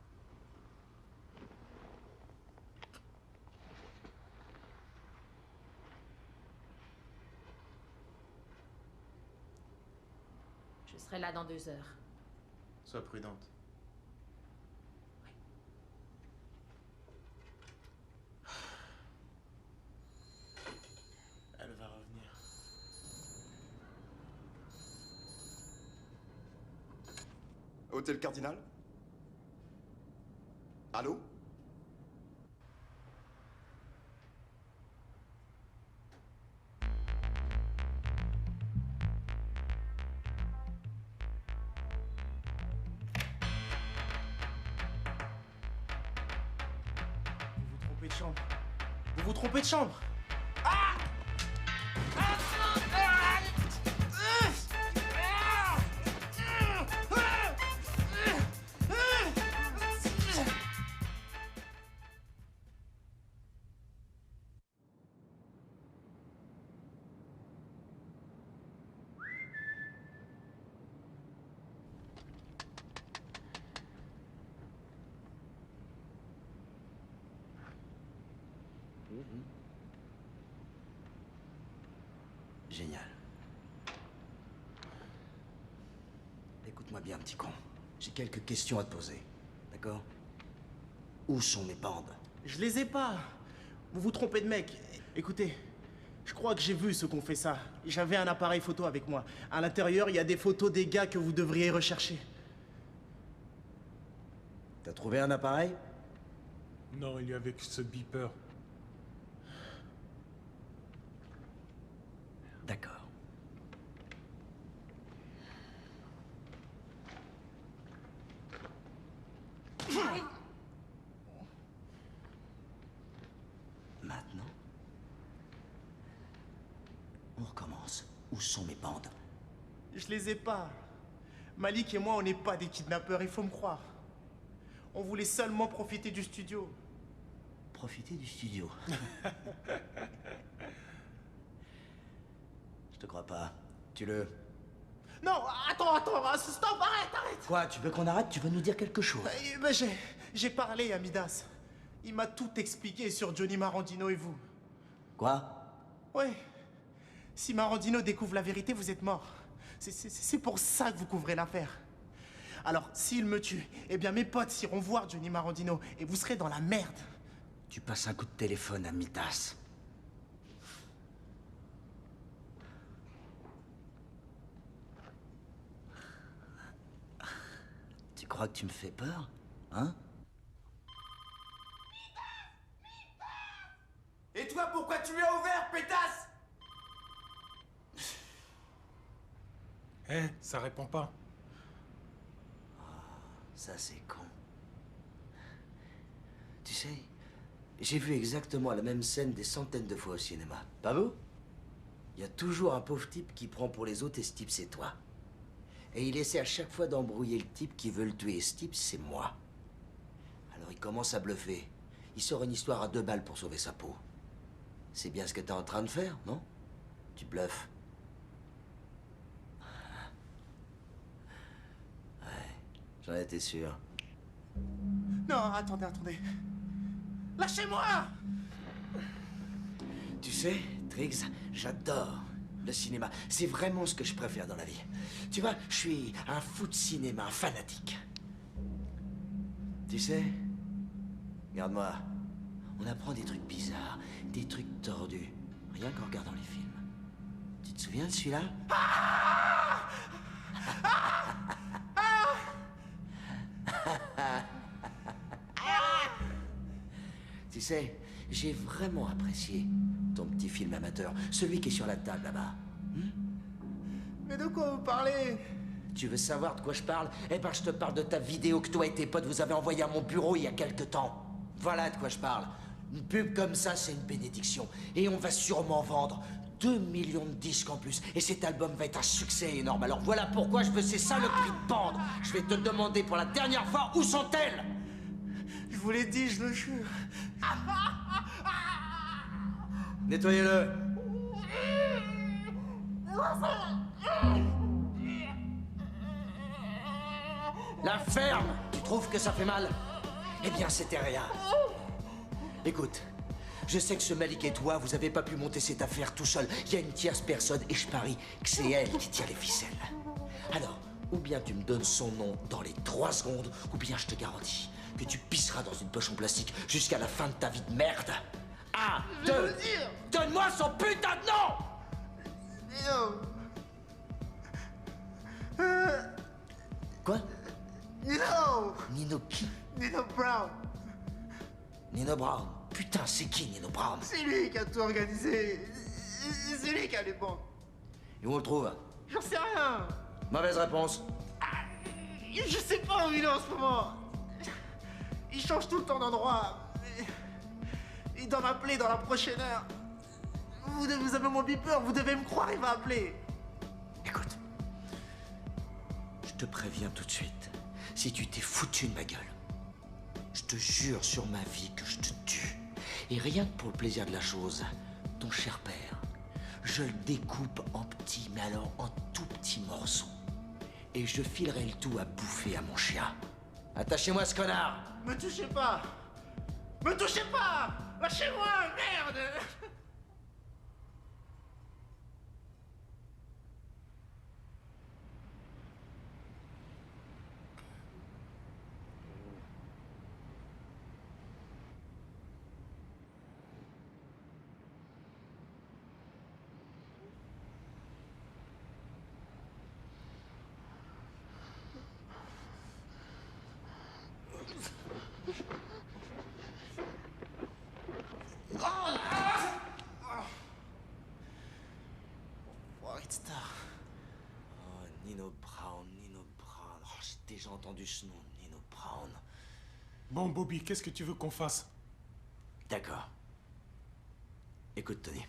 Je serai là dans 2 heures. Sois prudente. Elle va revenir. Hôtel Cardinal? Allô? Vous vous trompez de chambre. Vous vous trompez de chambre. Génial. Écoute-moi bien, petit con. J'ai quelques questions à te poser. D'accord? Où sont mes bandes? Je les ai pas. Vous vous trompez de mec. Écoutez, je crois que j'ai vu ceux qu'on fait ça. J'avais un appareil photo avec moi. À l'intérieur, il y a des photos des gars que vous devriez rechercher. T'as trouvé un appareil? Non, il est avec ce beeper. D'accord. Maintenant, on recommence. Où sont mes bandes? Je les ai pas. Malik et moi, on n'est pas des kidnappeurs, il faut me croire. On voulait seulement profiter du studio. Profiter du studio. Je te crois pas. Tu le... Non, attends, stop, arrête. Quoi, tu veux qu'on arrête? Tu veux nous dire quelque chose? Ben, j'ai parlé à Midas. Il m'a tout expliqué sur Johnny Marandino et vous. Quoi? Ouais. Si Marandino découvre la vérité, vous êtes mort. C'est pour ça que vous couvrez l'affaire. Alors, s'il me tue, eh bien mes potes iront voir Johnny Marandino et vous serez dans la merde. Tu passes un coup de téléphone à Midas. Tu crois que tu me fais peur? Hein? Et toi, pourquoi tu lui as ouvert, pétasse? Ça répond pas. Ça, c'est con. Tu sais, j'ai vu exactement la même scène des centaines de fois au cinéma. Pas vous? Il y a toujours un pauvre type qui prend pour les autres et ce type, c'est toi. Et il essaie à chaque fois d'embrouiller le type qui veut le tuer. Et ce type, c'est moi. Alors il commence à bluffer. Il sort une histoire à 2 balles pour sauver sa peau. C'est bien ce que t'es en train de faire, non? Tu bluffes. J'en étais sûr. Non, attendez. Lâchez-moi! Tu sais, Triggs, j'adore le cinéma. C'est vraiment ce que je préfère dans la vie. Tu vois, je suis un fou de cinéma, un fanatique. Tu sais, regarde-moi. On apprend des trucs bizarres, des trucs tordus, rien qu'en regardant les films. Tu te souviens de celui-là? Tu sais, j'ai vraiment apprécié ton petit film amateur, celui qui est sur la table là-bas. Mais de quoi vous parlez? Tu veux savoir de quoi je parle? Eh ben, je te parle de ta vidéo que toi et tes potes vous avez envoyée à mon bureau il y a quelque temps. Voilà de quoi je parle. Une pub comme ça, c'est une bénédiction. Et on va sûrement vendre 2 millions de disques en plus. Et cet album va être un succès énorme. Alors voilà pourquoi je veux ces saloperies de bande. Je vais te demander pour la dernière fois, où sont-elles? Je vous l'ai dit, je le jure. Nettoyez-le. La ferme! Tu trouves que ça fait mal? Eh bien, c'était rien. Écoute, je sais que ce Malik et toi, vous avez pas pu monter cette affaire tout seul. Il y a une tierce personne et je parie que c'est elle qui tire les ficelles. Alors, ou bien tu me donnes son nom dans les 3 secondes, ou bien je te garantis que tu pisseras dans une poche en plastique jusqu'à la fin de ta vie de merde. 1, 2, donne-moi son putain de nom! Quoi? Nino! Nino qui? Nino Brown. Nino Brown. Putain, c'est qui Nino Brown? C'est lui qui a tout organisé. C'est lui qui a les banques. Et où on le trouve? J'en sais rien. Mauvaise réponse. Je sais pas où il est en ce moment. Il change tout le temps d'endroit. Il doit m'appeler dans la prochaine heure. Vous avez mon beeper, vous devez me croire, il va appeler. Écoute, je te préviens tout de suite. Si tu t'es foutu de ma gueule, je te jure sur ma vie que je te tue. Et rien que pour le plaisir de la chose, ton cher père, je le découpe en petits, mais alors en tout petits morceaux. Et je filerai le tout à bouffer à mon chien. Attachez-moi ce connard! Me touchez pas! Me touchez pas! Lâchez-moi, merde! Nino Brown, Nino Brown. Oh, j'ai déjà entendu ce nom, Nino Brown. Bon, Bobby, qu'est-ce que tu veux qu'on fasse? D'accord. Écoute, Tony.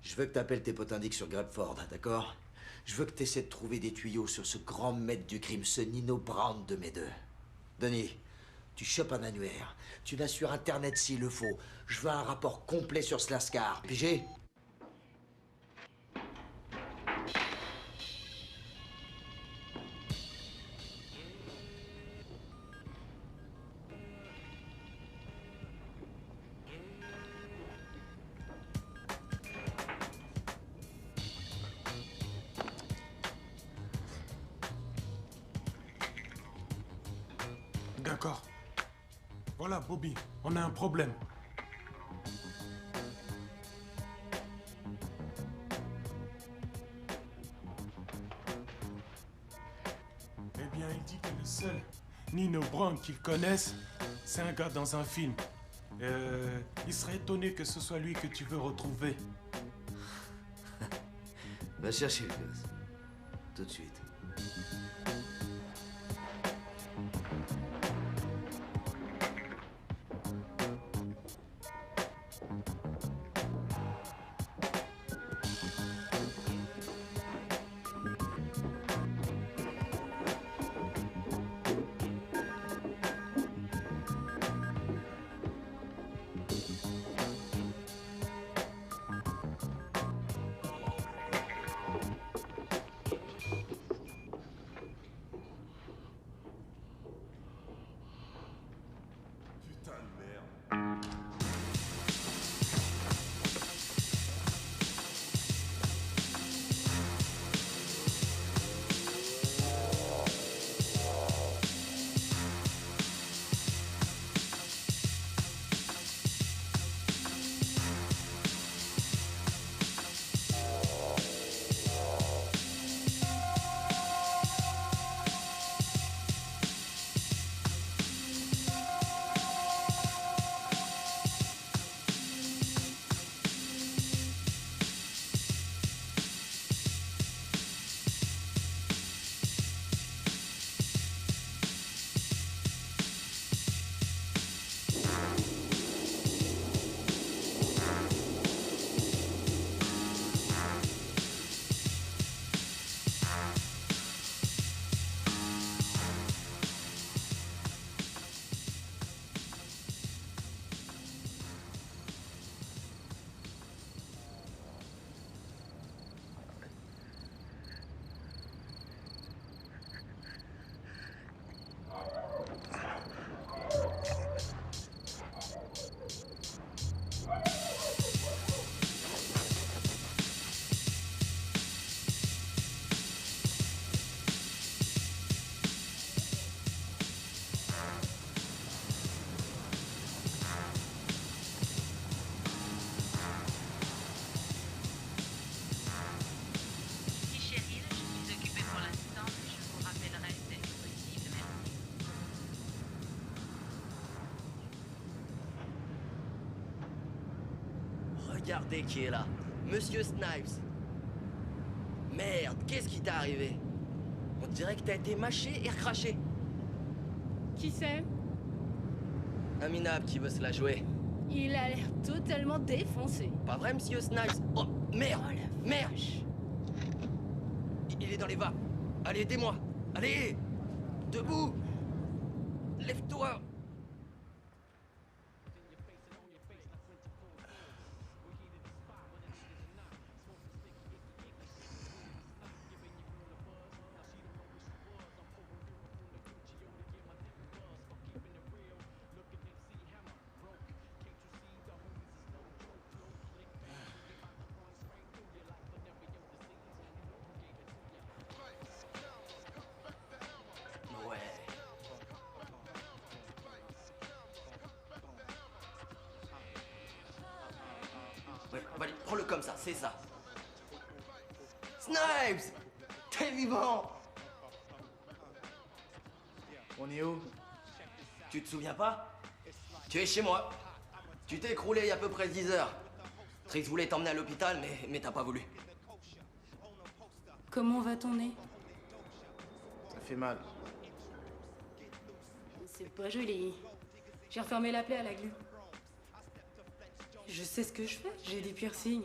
Je veux que t'appelles tes potes indiques sur Grabford, d'accord? Je veux que t'essaies de trouver des tuyaux sur ce grand maître du crime, ce Nino Brown de mes deux. Denis, tu chopes un annuaire. Tu vas sur Internet s'il le faut. Je veux un rapport complet sur ce Lascar. Pigé? D'accord. Voilà, Bobby, on a un problème. Eh bien, il dit que le seul Nino Brown qu'il connaisse, c'est un gars dans un film. Il serait étonné que ce soit lui que tu veux retrouver. Va chercher le gosse. Tout de suite. Regardez qui est là. Monsieur Snipes. Merde, qu'est-ce qui t'est arrivé? On dirait que t'as été mâché et recraché. Qui c'est? Un minable qui veut se la jouer. Il a l'air totalement défoncé. Pas vrai, monsieur Snipes? Oh, merde! Oh, la merde! Il est dans les vapes. Allez, aidez-moi. Allez! Debout! Lève-toi! Ouais, allez, prends-le comme ça, c'est ça. Snipes! T'es vivant! On est où? Tu te souviens pas? Tu es chez moi. Tu t'es écroulé il y a à peu près 10 heures. Trix voulait t'emmener à l'hôpital, mais t'as pas voulu. Comment va ton nez? Ça fait mal. C'est pas joli. J'ai refermé la plaie à la glu. Je sais ce que je fais, j'ai des piercings.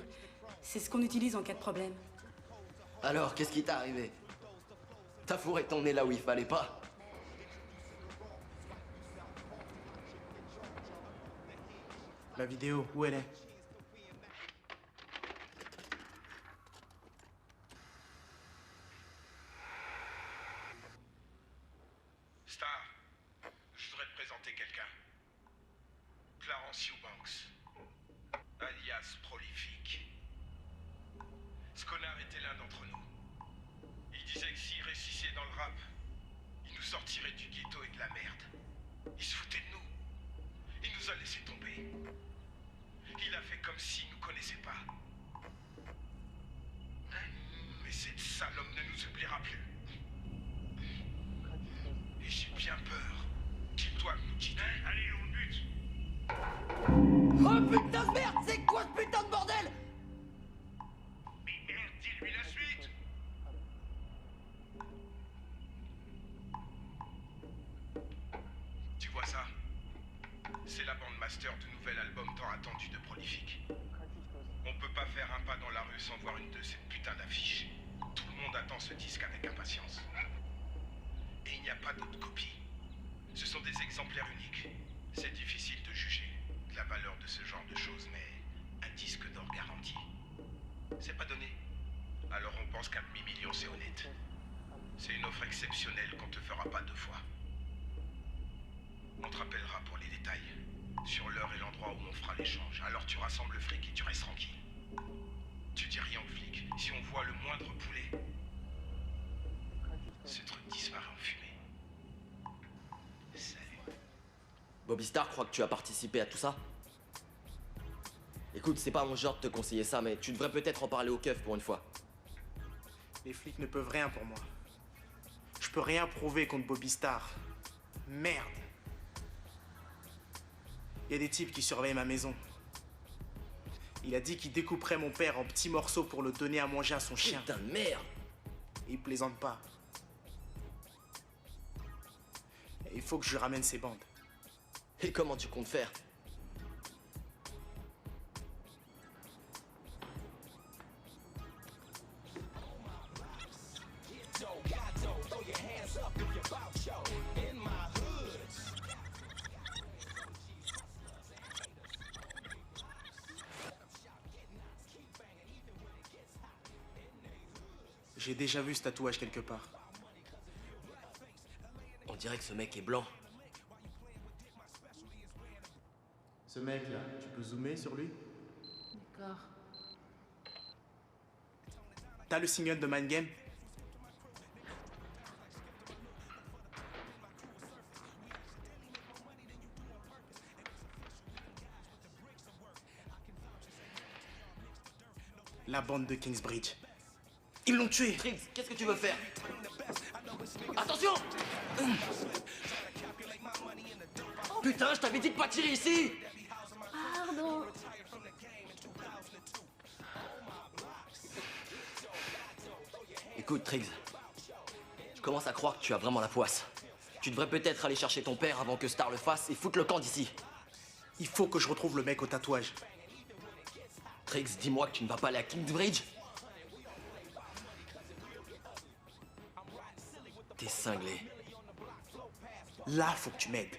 C'est ce qu'on utilise en cas de problème. Alors, qu'est-ce qui t'est arrivé? T'as fourré ton nez là où il fallait pas. La vidéo, où elle est? Star, je voudrais te présenter quelqu'un. Clarence Eubanks, alias Prolifique. Ce connard était l'un d'entre nous. Il disait que s'il réussissait dans le rap, il nous sortirait du ghetto et de la merde. Il se foutait de nous. Il nous a laissé tomber. Il a fait comme s'il nous connaissait pas. Mais cette salope ne nous oubliera plus. Et j'ai bien peur qu'il doive nous quitter. Allez, on bute. Oh putain de merde, c'est quoi ce putain de bordel? Mais merde, dis-lui la suite. Tu vois ça? C'est la bande master du nouvel album tant attendu de Prolific. On peut pas faire un pas dans la rue sans voir une de ces putains d'affiches. Tout le monde attend ce disque avec impatience. Et il n'y a pas d'autres copies. Ce sont des exemplaires uniques. C'est difficile de juger de la valeur de ce genre de choses, mais un disque d'or garanti, c'est pas donné. Alors on pense qu'un demi-million c'est honnête. C'est une offre exceptionnelle qu'on te fera pas deux fois. On te rappellera pour les détails, sur l'heure et l'endroit où on fera l'échange. Alors tu rassembles le fric et tu restes tranquille. Tu dis rien aux flics. Si on voit le moindre poulet, ce truc disparaît en fumée. Salut. Bobby Star croit que tu as participé à tout ça? Écoute, c'est pas mon genre de te conseiller ça, mais tu devrais peut-être en parler au keuf pour une fois. Les flics ne peuvent rien pour moi. Je peux rien prouver contre Bobby Star. Merde. Il y a des types qui surveillent ma maison. Il a dit qu'il découperait mon père en petits morceaux pour le donner à manger à son chien. Putain de merde! Et il plaisante pas. Et il faut que je lui ramène ses bandes. Et comment tu comptes faire? J'ai déjà vu ce tatouage quelque part. On dirait que ce mec est blanc. Ce mec-là, tu peux zoomer sur lui? D'accord. T'as le single de Mind Game? La bande de Kingsbridge. Ils l'ont tué! Triggs, qu'est-ce que tu veux faire? Attention! Putain, je t'avais dit de pas tirer ici! Pardon. Écoute, Triggs, je commence à croire que tu as vraiment la poisse. Tu devrais peut-être aller chercher ton père avant que Star le fasse et foutre le camp d'ici. Il faut que je retrouve le mec au tatouage. Triggs, dis-moi que tu ne vas pas aller à Kingsbridge? T'es cinglé. Là, faut que tu m'aides.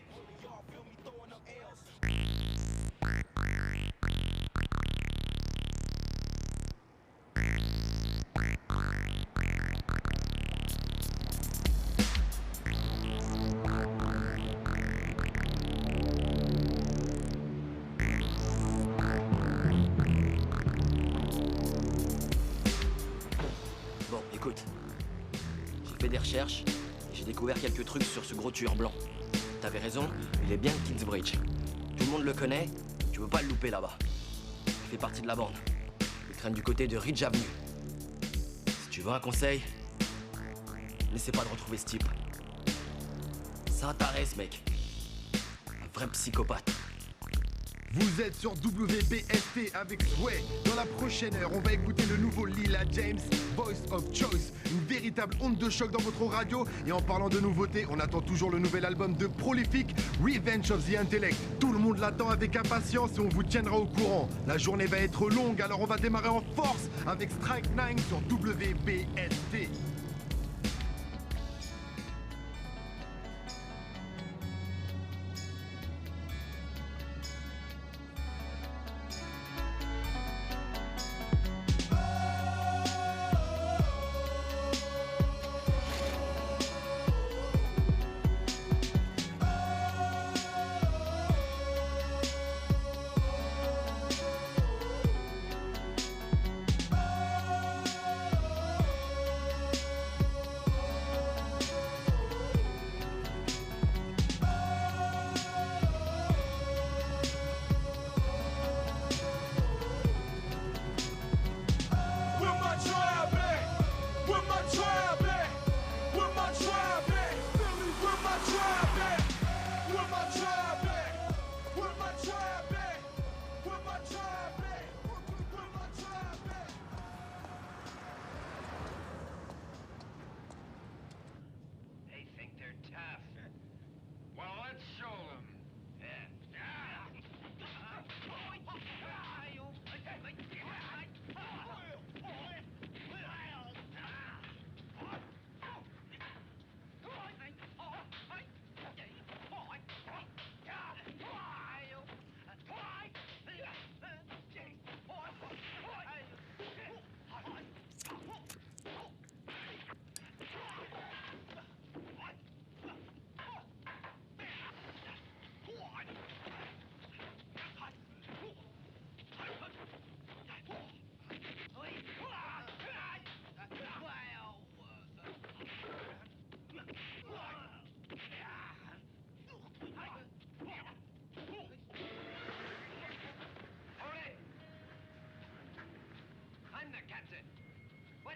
Bon, écoute. J'ai fait des recherches et j'ai découvert quelques trucs sur ce gros tueur blanc. T'avais raison, il est bien de Kingsbridge. Tout le monde le connaît, tu veux pas le louper là-bas. Il fait partie de la bande. Il traîne du côté de Ridge Avenue. Si tu veux un conseil, n'essaie pas de retrouver ce type. Ça t'arrête, mec. Un vrai psychopathe. Vous êtes sur WBST avec Sway. Dans la prochaine heure, on va écouter le nouveau Lila James, Voice of Choice. Une véritable onde de choc dans votre radio. Et en parlant de nouveautés, on attend toujours le nouvel album de Prolific, Revenge of the Intellect. Tout le monde l'attend avec impatience et on vous tiendra au courant. La journée va être longue, alors on va démarrer en force avec Strike 9 sur WBST.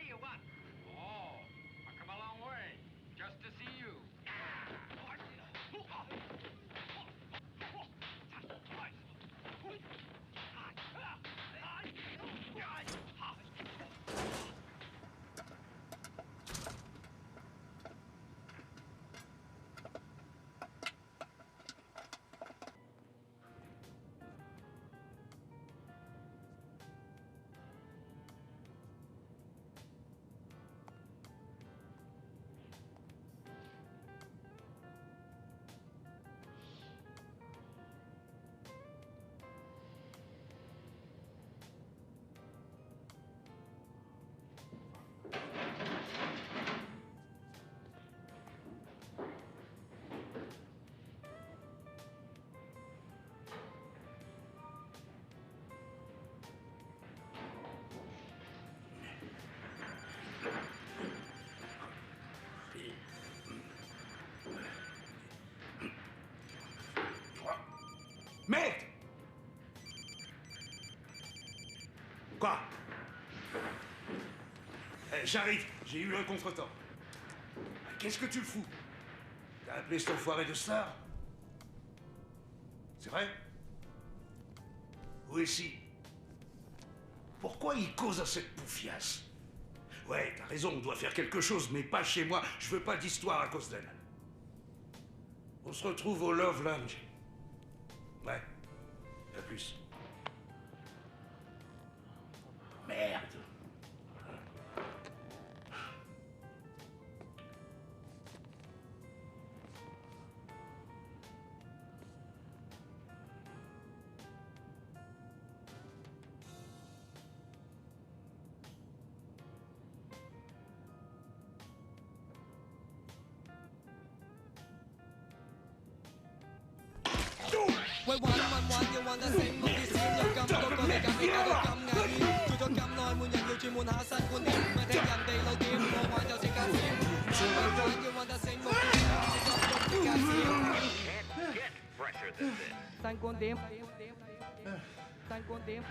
you what. Oh, I've come a long way just to see you. Merde! Quoi? J'arrive, j'ai eu un contretemps. Qu'est-ce que tu le fous? T'as appelé cet enfoiré de star? C'est vrai? Où est-ce? Pourquoi il cause à cette bouffiasse? Ouais, t'as raison, on doit faire quelque chose, mais pas chez moi. Je veux pas d'histoire à cause d'elle. On se retrouve au Love Lounge. Ouais. À plus. Merde. Well, one you want the same movie scene 有感覺個你揀你揀到咁危險，做咗咁耐，每人要轉換下新觀點，咪聽人哋老點，我玩就即刻閃。Well, you want the same movie scene 有感覺即刻閃。新觀點，新觀點。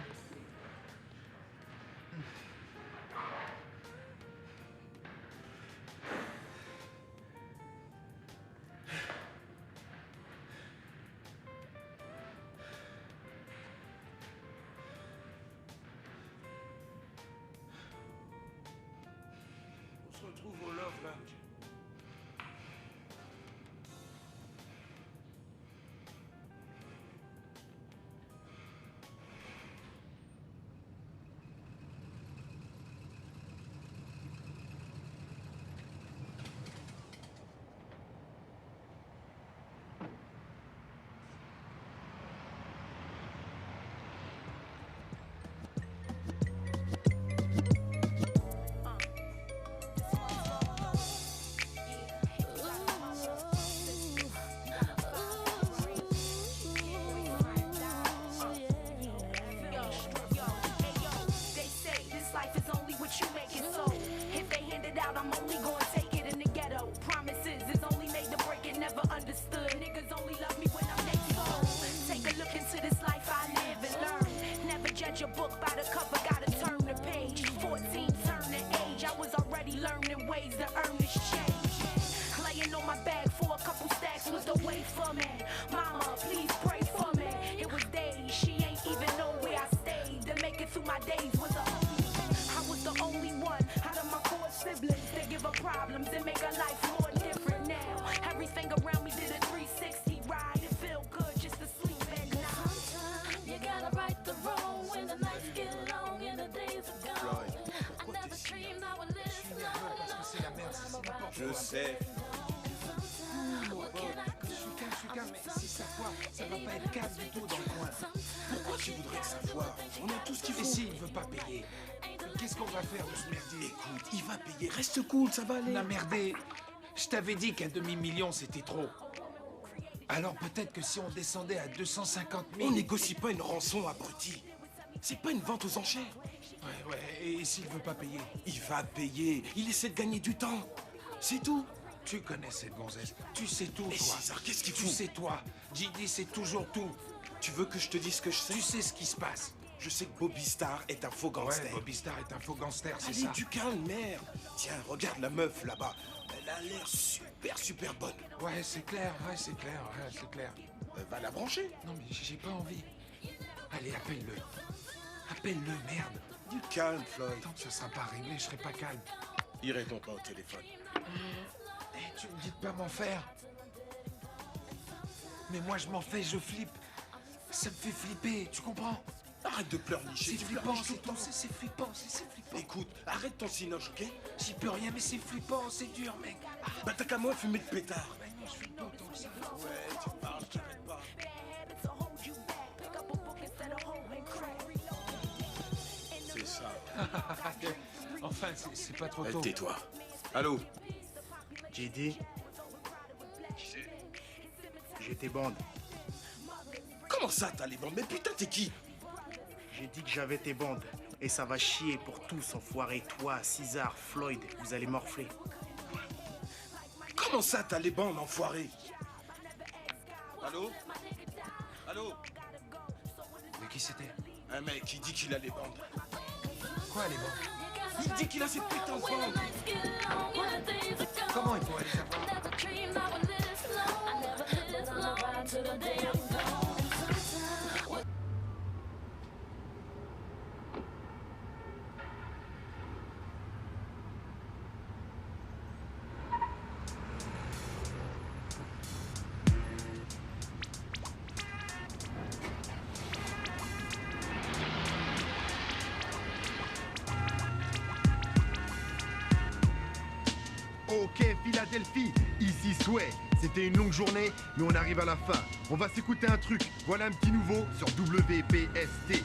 On se retrouve au Love Lounge. They say this life is only what you make it so. If they hand it out, I'm only gonna take it in the ghetto. Promises is only made to break it, never understood. Niggas only love me when I'm next door. Take a look into this life I live and learn. Never judge a book by the cover, gotta turn the page. 14, turn the age. I was already learning ways to earn this change. Laying on my back for a couple stacks was the way for me. Mama, please pray for me. It was days, she ain't even know where I stayed. To make it through my days was a homie. I was the only one out of my 4 siblings that give her problems and make her life more different now. Everything around me did a 360 ride. It felt good just to sleep at night. You gotta right the wrong when the nights get long and the days are gone. I never dreamed I would live long. Je sais. Je suis calme, mais si ça foire, ça va pas être calme du tout dans le coin. Pourquoi tu voudrais que ça foire? On a tout ce qu'il faut. Et s'il veut pas payer? Qu'est-ce qu'on va faire de ce merdier? Écoute, il va payer. Reste cool, ça va aller. La merdé. Je t'avais dit qu'un demi-million, c'était trop. Alors peut-être que si on descendait à 250 000... On négocie pas une rançon, abruti. C'est pas une vente aux enchères. Ouais, et s'il veut pas payer? Il va payer. Il essaie de gagner du temps. C'est tout. Tu connais cette gonzesse. Tu sais tout, Mais toi. César, qu'est-ce qu'il Tu fout? sais, toi. JD, c'est toujours tout. Tu veux que je te dise ce que je sais? Tu sais ce qui se passe. Je sais que Bobby Star est un faux gangster. Ouais, Bobby Star est un faux gangster, c'est Allez, ça. du calme, merde. Tiens, regarde la meuf là-bas. Elle a l'air super bonne. Ouais, c'est clair, c'est clair. Va la brancher. Non, mais j'ai pas envie. Allez, appelle-le. Appelle-le, merde. Du calme, Floyd. Tant que ça sera pas réglé, je serai pas calme. Il répond pas au téléphone. Tu me dis de pas m'en faire. Mais moi, je m'en fais, je flippe. Ça me fait flipper, tu comprends? Arrête de pleurnicher. C'est flippant, c'est tout. C'est flippant, c'est flippant. Écoute, arrête ton cinoche, ok? J'y peux rien, mais c'est flippant, c'est dur, mec. Bah t'as qu'à moi fumer de pétard. Mais non, je suis pas autant que ça. Ouais, tu parles, j'arrête pas. C'est ça. Enfin, c'est pas trop tôt. Tais-toi. Allô? J'ai dit, Qui c'est? j'étais bande. Comment ça, t'as les bandes? Mais putain, t'es qui? J'ai dit que j'avais tes bandes. Et ça va chier pour tous, enfoirés. Toi, César, Floyd, vous allez morfler. Comment ça, t'as les bandes, enfoiré? Allô? Allô? Mais qui c'était? Un mec qui dit qu'il a les bandes. Quoi, les bandes? Il dit qu'il a ses putains de bandes. Comment il pourrait les avoir? Ok, Philadelphie, ici Sway. C'était une longue journée, mais on arrive à la fin. On va s'écouter un truc. Voilà un petit nouveau sur WPST.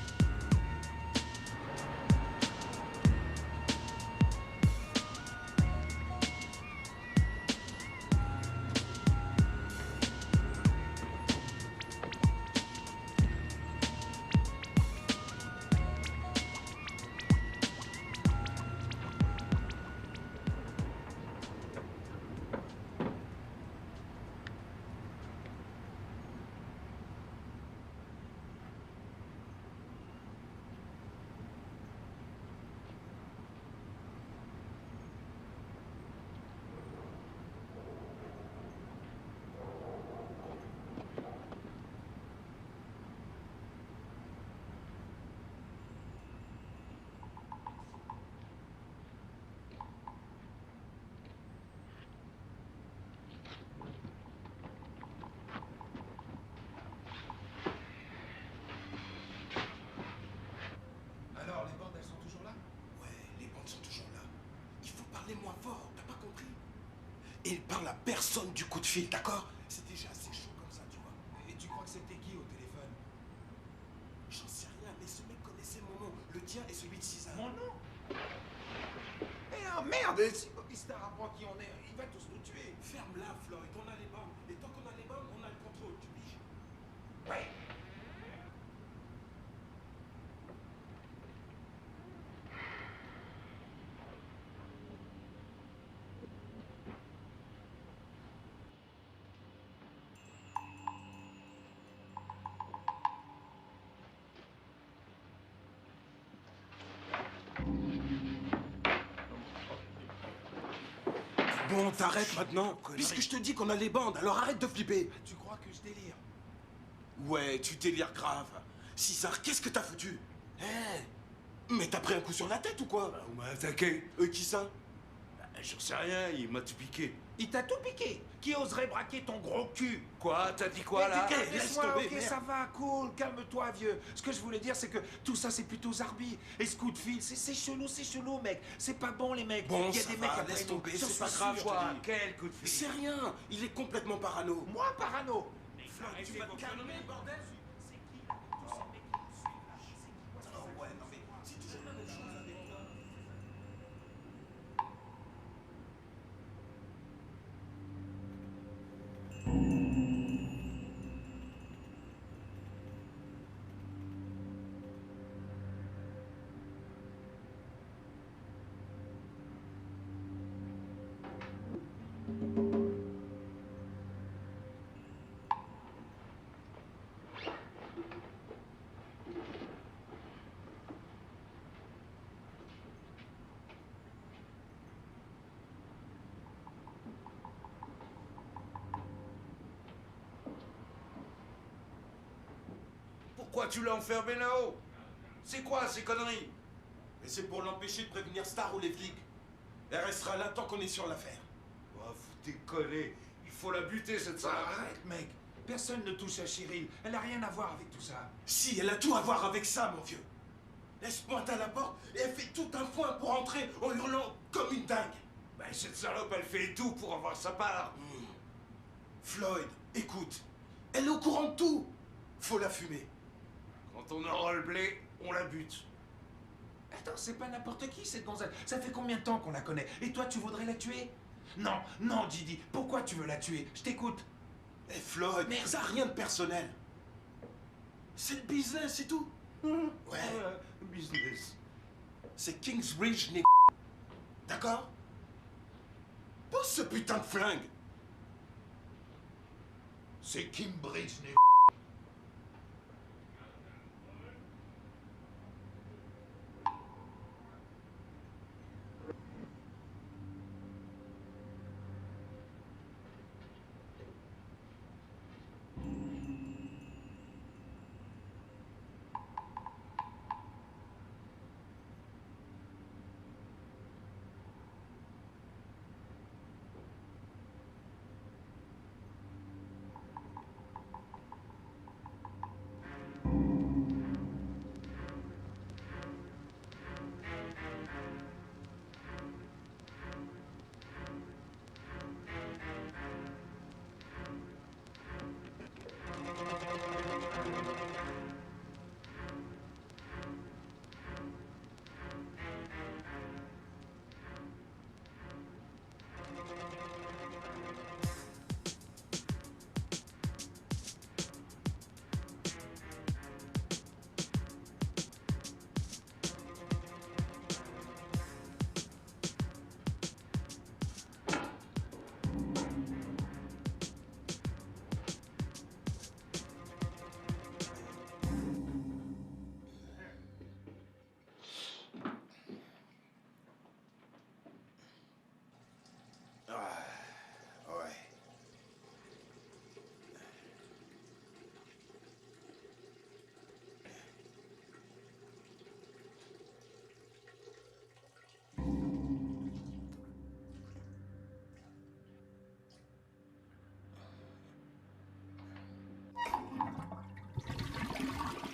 Alors, les bandes, elles sont toujours là? Ouais, les bandes sont toujours là. Il faut parler moins fort, t'as pas compris? Et il parle à personne du coup de fil, d'accord? C'est déjà assez chaud comme ça, tu vois. Et tu crois que c'était qui au téléphone? J'en sais rien, mais ce mec connaissait mon nom, le tien et celui de César. Mon nom? Eh oh, merde! Si Bobby Star apprend qui on est, il va tous nous tuer. Ferme-la, Floyd, on a les bandes. Et tant qu'on a les bandes, on a le contrôle, tu piges? Ouais. Bon, t'arrêtes maintenant. Puisque je te dis qu'on a les bandes, alors arrête de flipper. Tu crois que je délire? Ouais, tu délires grave. César, qu'est-ce que t'as foutu? Hein? Mais t'as pris un coup sur la tête ou quoi? On m'a attaqué. Qui ça? J'en sais rien, il m'a tout piqué. Il t'a tout piqué. Qui oserait braquer ton gros cul? Quoi? T'as dit quoi, là? laisse Laisse-moi, tomber, ok, merde. ça va, cool, calme-toi, vieux. Ce que je voulais dire, c'est que tout ça, c'est plutôt zarbi. Et ce coup de fil, c'est chelou, mec. C'est pas bon, les mecs. Bon, il y a ça des va, mecs après laisse nous. tomber, J'en c'est pas suis grave, sûr. je te Quoi? dis. Quel coup de fil? C'est rien, il est complètement parano. Moi, parano. Floyd, tu vas te calmer, bordel. C'est qui, là? Tous ces mecs qui nous suivent, là. C'est qui? Oh ouais, non mais c'est toujours la même chose avec toi. Pourquoi tu l'as enfermé là-haut? C'est quoi ces conneries? Et c'est pour l'empêcher de prévenir Star ou les flics. Elle restera là tant qu'on est sur l'affaire. Oh, vous décollez. Il faut la buter, cette salope. Arrête, mec. Personne ne touche à Cheryl. Elle n'a rien à voir avec tout ça. Si, elle a tout à voir avec ça, mon vieux. Elle se pointe à la porte et elle fait tout un foin pour entrer en hurlant comme une dingue. Ben, cette salope, elle fait tout pour avoir sa part. Floyd, écoute. Elle est au courant de tout. Faut la fumer. Quand on aura le blé, on la bute. Attends, c'est pas n'importe qui, cette gonzesse. Ça fait combien de temps qu'on la connaît? Et toi, tu voudrais la tuer? Non, non, Didi. Pourquoi tu veux la tuer? Je t'écoute. Eh, Floyd, mais ça n'a rien de personnel. C'est le business, c'est tout. Ouais. Business. C'est Kingsbridge, né. D'accord? Pose ce putain de flingue. C'est Kingsbridge, né.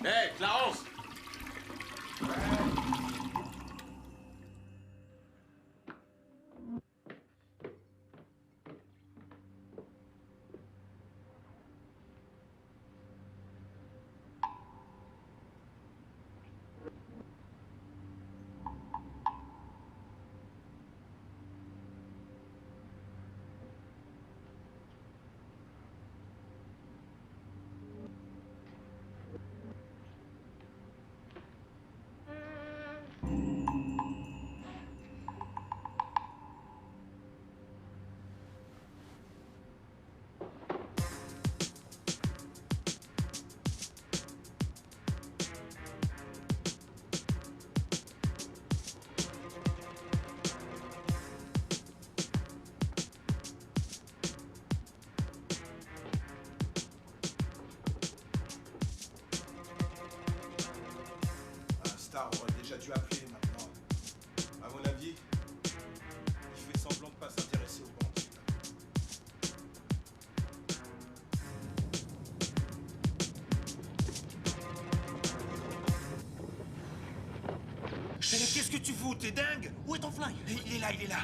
Hé, Clarence! Star aurait déjà dû appeler maintenant. À mon avis, il fait semblant de pas s'intéresser aux banques. Mais qu'est-ce que tu fous? T'es dingue? Où est ton flingue? Il est là, il est là.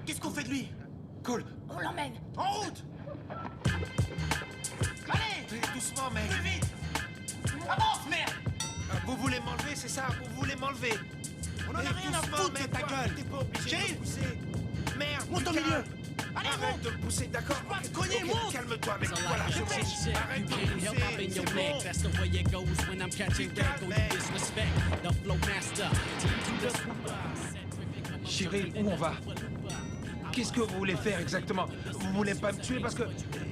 Qu'est-ce qu'on fait de lui? Cole. On l'emmène. En route! Allez! Doucement, mec. Plus vite! Avance, merde! Vous voulez m'enlever, c'est ça? Vous voulez m'enlever? On en a rien à foutre de ta gueule! T'es pas obligé de me pousser. Merde, Monte au putain. milieu! Allez, Arrête monte! de me pousser, d'accord? Pas te cogner, monte! Calme-toi, mec. Voilà, je pêche. Arrête de me pousser. C'est bon. That's the way it goes when I'm catching back on you disrespect the flow master. Cheryl, où on va? Qu'est-ce que vous voulez faire exactement? Vous voulez pas me tuer parce que...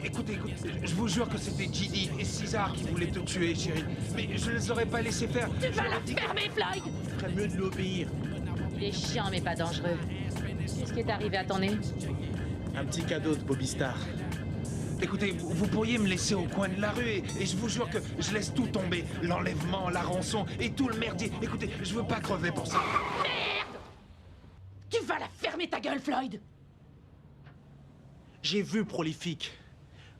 Écoutez, je vous jure que c'était Gidi et César qui voulaient te tuer, Cheryl. Mais je les aurais pas laissé faire. Tu vas la fermer, Floyd! Ferait mieux de l'obéir. Il est chiant, mais pas dangereux. Qu'est-ce qui est arrivé à ton nez? Un petit cadeau de Bobby Star. Écoutez, vous pourriez me laisser au coin de la rue et je vous jure que je laisse tout tomber. L'enlèvement, la rançon et tout le merdier. Écoutez, je veux pas crever pour ça. Merde! Tu vas la fermer ta gueule, Floyd! J'ai vu Prolifique,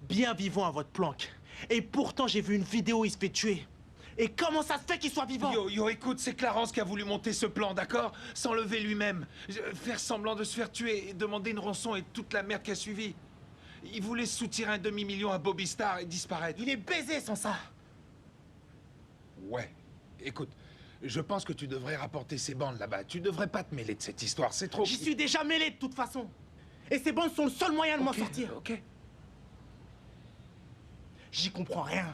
bien vivant à votre planque. Et pourtant, j'ai vu une vidéo, il se fait tuer. Et comment ça se fait qu'il soit vivant? Yo, écoute, c'est Clarence qui a voulu monter ce plan, d'accord? S'enlever lui-même, faire semblant de se faire tuer, et demander une rançon et toute la merde qui a suivi. Il voulait soutirer un demi-million à Bobby Starr et disparaître. Il est baisé sans ça. Ouais, écoute, je pense que tu devrais rapporter ces bandes là-bas. Tu devrais pas te mêler de cette histoire, c'est trop... J'y suis déjà mêlé de toute façon. Et ces bandes sont le seul moyen de m'en sortir. Ok. J'y comprends rien.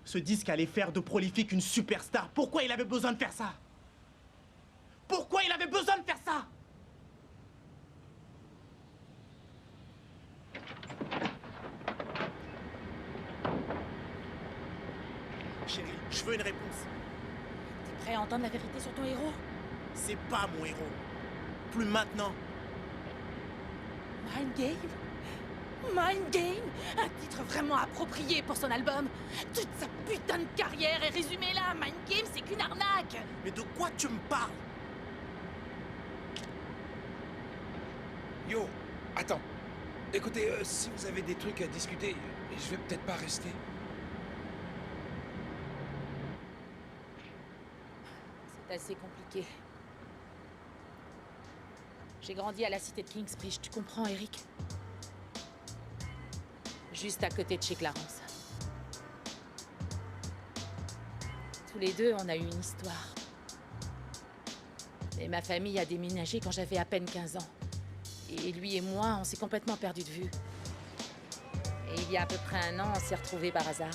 Ce disque allait faire de Prolifique une superstar. Pourquoi il avait besoin de faire ça? Pourquoi il avait besoin de faire ça? Chérie, je veux une réponse. T'es prêt à entendre la vérité sur ton héros? C'est pas mon héros. Plus maintenant. Mind Game? Mind Game? Un titre vraiment approprié pour son album. Toute sa putain de carrière est résumée là. Mind Game, c'est qu'une arnaque. Mais de quoi tu me parles? Yo, attends. Écoutez, si vous avez des trucs à discuter, je vais peut-être pas rester. C'est assez compliqué. J'ai grandi à la cité de Kingsbridge, tu comprends, Eric? Juste à côté de chez Clarence. Tous les deux, on a eu une histoire. Et ma famille a déménagé quand j'avais à peine 15 ans. Et lui et moi, on s'est complètement perdus de vue. Et il y a à peu près un an, on s'est retrouvés par hasard.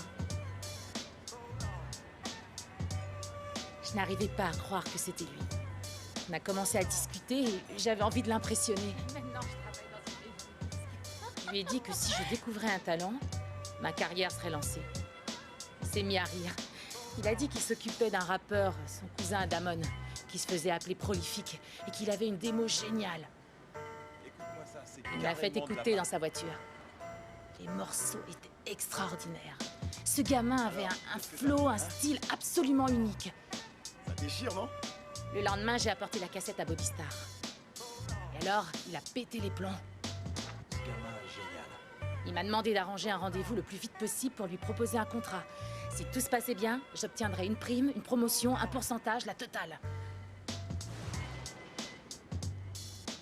Je n'arrivais pas à croire que c'était lui. On a commencé à discuter et j'avais envie de l'impressionner. Maintenant, je travaille dans une maison. Je lui ai dit que si je découvrais un talent, ma carrière serait lancée. Il s'est mis à rire. Il a dit qu'il s'occupait d'un rappeur, son cousin Damon, qui se faisait appeler Prolifique et qu'il avait une démo géniale. Il me l'a fait écouter dans sa voiture. Les morceaux étaient extraordinaires. Ce gamin avait un flow, un style absolument unique. Ça déchire, non? Le lendemain, j'ai apporté la cassette à Bobby Starr. Et alors, il a pété les plombs. Ce gamin est génial. Il m'a demandé d'arranger un rendez-vous le plus vite possible pour lui proposer un contrat. Si tout se passait bien, j'obtiendrais une prime, une promotion, un pourcentage, la totale.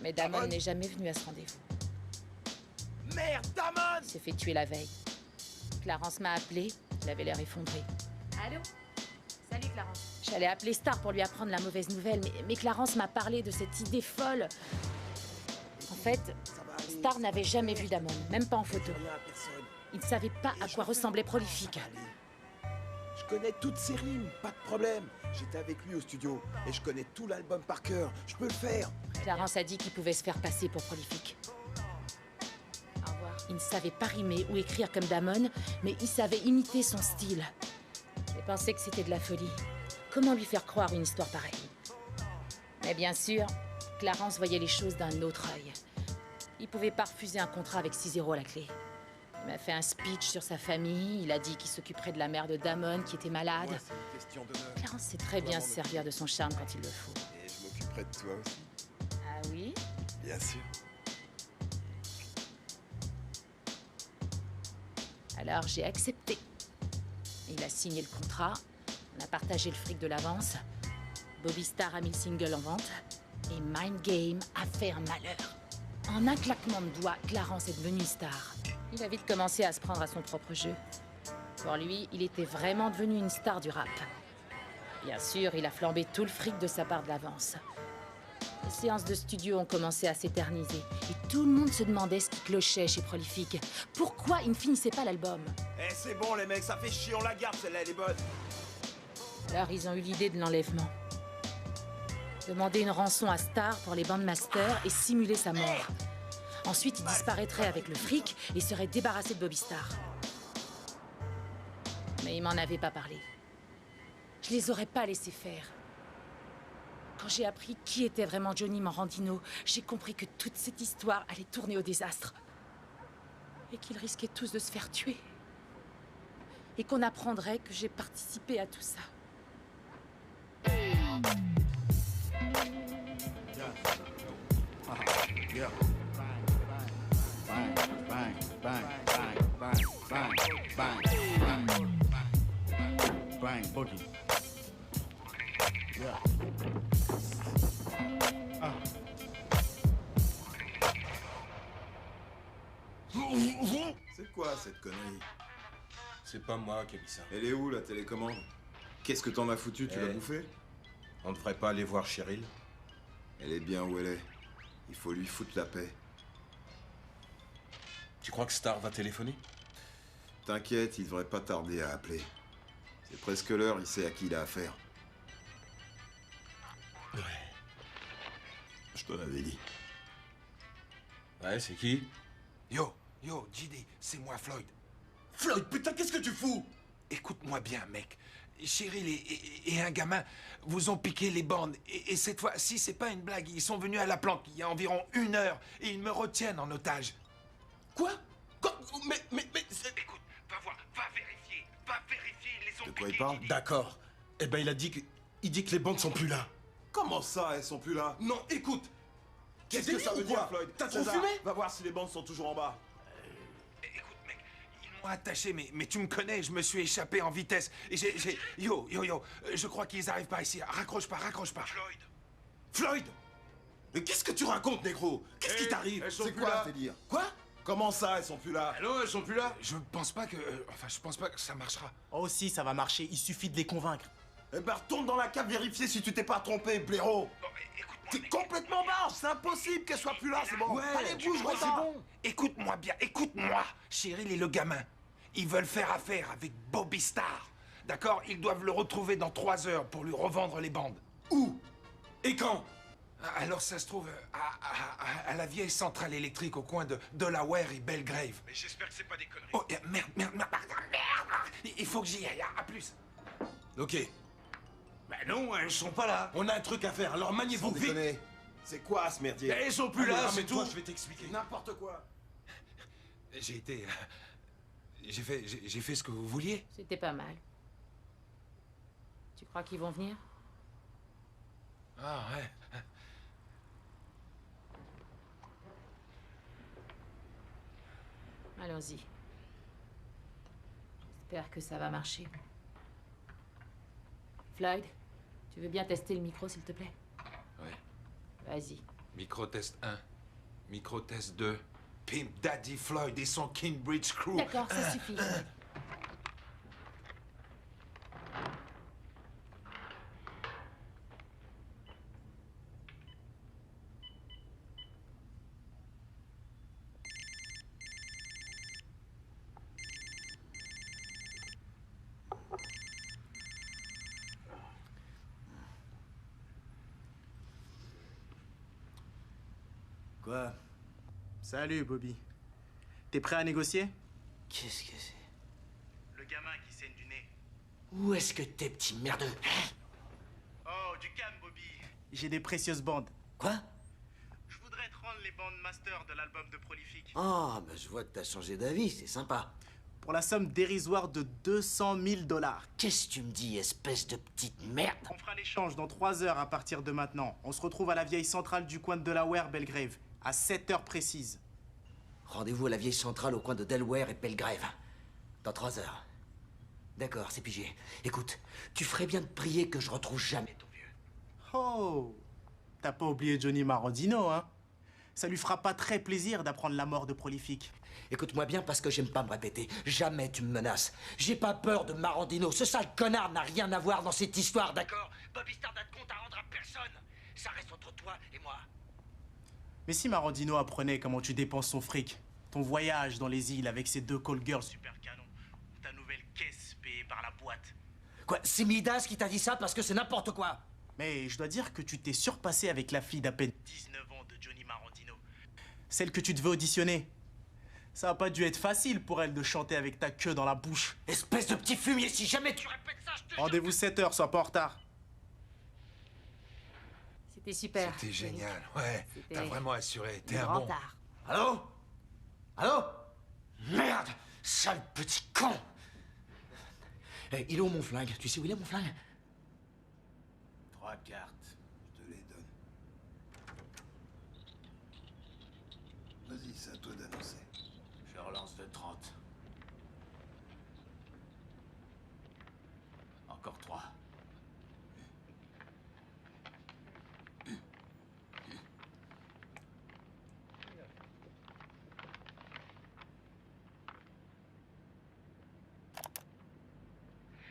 Mais Damon n'est jamais venu à ce rendez-vous. Merde, Damon! Il s'est fait tuer la veille. Clarence m'a appelé, il avait l'air effondré. Allô? Salut Clarence. J'allais appeler Starr pour lui apprendre la mauvaise nouvelle, mais Clarence m'a parlé de cette idée folle. En fait, Starr n'avait jamais vu Damon, même pas en photo. Il ne savait pas à quoi ressemblait Prolifique. Je connais toutes ses rimes, pas de problème. J'étais avec lui au studio et je connais tout l'album par cœur. Je peux le faire. Clarence a dit qu'il pouvait se faire passer pour Prolifique. Au revoir. Il ne savait pas rimer ou écrire comme Damon, mais il savait imiter son style. J'ai pensé que c'était de la folie. Comment lui faire croire une histoire pareille? Mais bien sûr, Clarence voyait les choses d'un autre œil. Il pouvait pas refuser un contrat avec 6-0 à la clé. Il m'a fait un speech sur sa famille, il a dit qu'il s'occuperait de la mère de Damon qui était malade. Clarence sait très bien se servir de son charme quand il le faut. Et je m'occuperai de toi aussi. Ah oui? Bien sûr. Alors j'ai accepté. Il a signé le contrat, on a partagé le fric de l'avance, Bobby Starr a mis le single en vente, et Mind Game a fait un malheur. En un claquement de doigts, Clarence est devenu une star. Il a vite commencé à se prendre à son propre jeu. Pour lui, il était vraiment devenu une star du rap. Bien sûr, il a flambé tout le fric de sa part de l'avance. Les séances de studio ont commencé à s'éterniser, et tout le monde se demandait ce qui clochait chez Prolifique. Pourquoi il ne finissait pas l'album? Eh, c'est bon les mecs, ça fait chier, on la garde celle-là, elle est bonne. Alors ils ont eu l'idée de l'enlèvement. Demander une rançon à Starr pour les bandmasters et simuler sa mort. Ensuite, il disparaîtrait avec le fric et serait débarrassé de Bobby Starr. Mais il m'en avait pas parlé. Je les aurais pas laissés faire. Quand j'ai appris qui était vraiment Johnny Morandino, j'ai compris que toute cette histoire allait tourner au désastre. Et qu'ils risquaient tous de se faire tuer. Et qu'on apprendrait que j'ai participé à tout ça. Yeah. Bang, bang, bang, bang, bang, bang, bang, bang, bang, bang, boogie. Yeah. Ah. C'est quoi cette connerie? C'est pas moi qui ai mis ça. Elle est où la télécommande? Qu'est-ce que t'en as foutu? Tu l'as bouffée? On ne devrait pas aller voir Cheryl? Elle est bien où elle est. Il faut lui foutre la paix. Tu crois que Star va téléphoner? T'inquiète, il devrait pas tarder à appeler. C'est presque l'heure, il sait à qui il a affaire. Ouais. Je t'en avais dit. Ouais, c'est qui? Yo, JD, c'est moi, Floyd. Floyd, putain, qu'est-ce que tu fous? Écoute-moi bien, mec. Cheryl et un gamin vous ont piqué les bandes. Et cette fois-ci, c'est pas une blague. Ils sont venus à la planque il y a environ 1 heure et ils me retiennent en otage. Quoi? Mais... Écoute, va voir, va vérifier, ils les ont De piqués. quoi il parle? D'accord. Eh ben, il dit que les bandes sont plus là. Comment ça, elles sont plus là? Non, écoute. Qu'est-ce que ça veut dire, Floyd? T'as trop César, fumé? va voir si les bandes sont toujours en bas. Écoute, mec, ils m'ont attaché, mais tu me connais, je me suis échappé en vitesse. Et Yo, je crois qu'ils arrivent par ici. Raccroche pas. Floyd! Mais qu'est-ce que tu racontes, négro? Qu'est-ce qui t'arrive? C'est quoi ce délire? Quoi? Comment ça, elles sont plus là? Allô, elles sont plus là? Je pense pas que ça marchera. Oh si, ça va marcher, il suffit de les convaincre. Eh ben, retourne dans la cave vérifier si tu t'es pas trompé, blaireau. T'es complètement barge, c'est impossible qu'elle soit plus là, c'est bon. Ouais, Allez, bouge, c'est retard. bon. Écoute-moi bien, écoute-moi. Cheryl et le gamin, ils veulent faire affaire avec Bobby Star. D'accord? Ils doivent le retrouver dans 3 heures pour lui revendre les bandes. Où? Et quand? Alors ça se trouve à la vieille centrale électrique au coin de Delaware et Belgrave. Mais j'espère que c'est pas des conneries. Oh, merde. Il faut que j'y aille, à plus. Ok. Ben non, elles sont pas là. On a un truc à faire, alors maniez-vous Sans vite. déconner. C'est quoi ce merdier? Elles sont plus Allez, là, c'est ramène-toi, tout. je vais t'expliquer. N'importe quoi. J'ai fait ce que vous vouliez. C'était pas mal. Tu crois qu'ils vont venir? Ah ouais. Allons-y. J'espère que ça va marcher. Floyd, tu veux bien tester le micro, s'il te plaît? Ouais. Vas-y. Micro-test 1. Micro-test 2. Pimp Daddy Floyd et son Kingbridge Crew. D'accord, ça suffit. Quoi? Salut, Bobby. T'es prêt à négocier? Qu'est-ce que c'est? Le gamin qui saigne du nez. Où est-ce que t'es, petit merdeux? Oh, du calme, Bobby. J'ai des précieuses bandes. Quoi? Je voudrais te rendre les bandes master de l'album de Prolifique. Ah, bah je vois que t'as changé d'avis, c'est sympa. Pour la somme dérisoire de 200 000 $. Qu'est-ce que tu me dis, espèce de petite merde? On fera l'échange dans 3 heures à partir de maintenant. On se retrouve à la vieille centrale du coin de Delaware, Belgrave, à 7 heures précises. Rendez-vous à la vieille centrale au coin de Delaware et Belgrave. Dans 3 heures. D'accord, c'est pigé. Écoute, tu ferais bien de prier que je retrouve jamais ton vieux. Oh! T'as pas oublié Johnny Marandino, hein? Ça lui fera pas très plaisir d'apprendre la mort de Prolifique. Écoute-moi bien parce que j'aime pas me répéter. Jamais tu me menaces. J'ai pas peur de Marandino. Ce sale connard n'a rien à voir dans cette histoire, d'accord? Bobby Star n'a de compte à rendre à personne. Ça reste entre toi et moi. Mais si Marandino apprenait comment tu dépenses son fric, ton voyage dans les îles avec ces 2 call girls super canons, ta nouvelle caisse payée par la boîte. Quoi, c'est Midas qui t'a dit ça parce que c'est n'importe quoi? Mais je dois dire que tu t'es surpassé avec la fille d'à peine 19 ans de Johnny Marandino. Celle que tu devais auditionner. Ça a pas dû être facile pour elle de chanter avec ta queue dans la bouche. Espèce de petit fumier, si jamais tu répètes ça, je te... Rendez-vous 7 heures, sois pas en retard. C'était super. C'était génial, ouais. C'était T'as vraiment assuré. T'es du un grand bon. art. Allô? Allô? Merde! Sale petit con! Hey, il est où mon flingue? Tu sais où il est mon flingue? 3 cartes. Je te les donne. Vas-y, c'est à toi d'annoncer. Je relance de 30. Encore 3.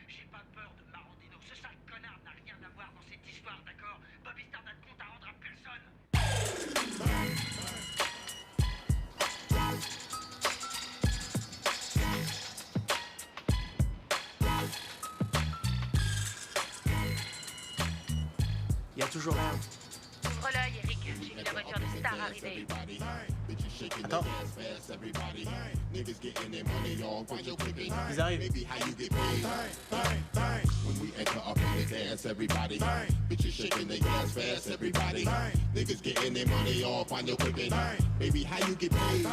J'ai pas peur de Marandino. Ce sale connard n'a rien à voir dans cette histoire, d'accord? Bobby Star n'a de compte à rendre à personne. Y a toujours rien. Ouvre l'œil, Eric. J'ai vu la voiture de Star arriver. Attends. Ils arrivent. When we enter up in the dance, everybody. Bitches shaking their ass fast, everybody. Niggas getting their money off on your whipping. Baby, how you get paid?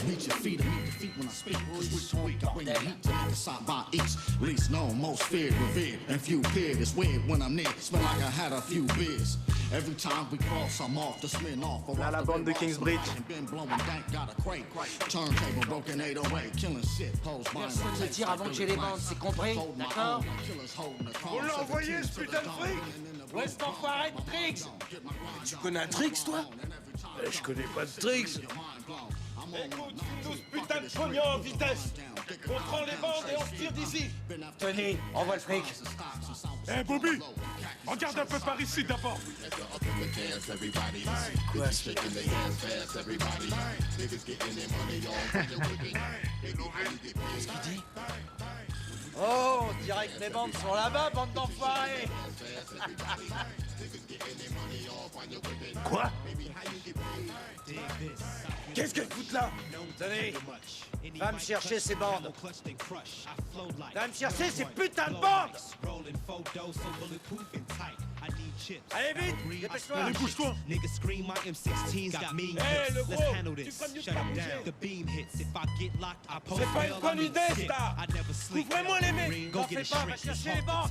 Meet your feet and meet the feet when I speak. Cause we sweet, bring the heat to make the side by each. Least known, most feared, revered, and few peered. It's weird when I'm near, smell like I had a few beers. Every time we cross, I'm off the spin off. Là, la bande de Kingsbridge. Been blowing dank, got a crate. Turntable broken 808, killing shit. Personne ne tire avant de chez les bandes, c'est compris? D'accord? Vous l'envoyez, ce putain de fric! Où est-ce qu'enfoiré de Trix? Tu connais un Trix, toi? Je connais pas de Trix. Écoute, file-nous ce putain de pognon en vitesse. On prend les bandes et on se tire d'ici. Tony, envoie le fric. Eh Bobby, regarde un peu par ici d'abord. Quoi ce Qu'est-ce qu'il dit? Oh, on dirait que mes bandes sont là-bas, bande d'enfoirés. Quoi? Qu'est-ce qu'elle fout là? Tenez, va me chercher ces bandes. Va me chercher ces putains de bandes. Allez vite, dépêche-toi. Allez, bouge-toi. Hey, le gros, tu ferais mieux de pas bouger. C'est pas une bonne idée, Star. Ouvrez-moi les mecs. T'en fais pas, va chercher les bandes.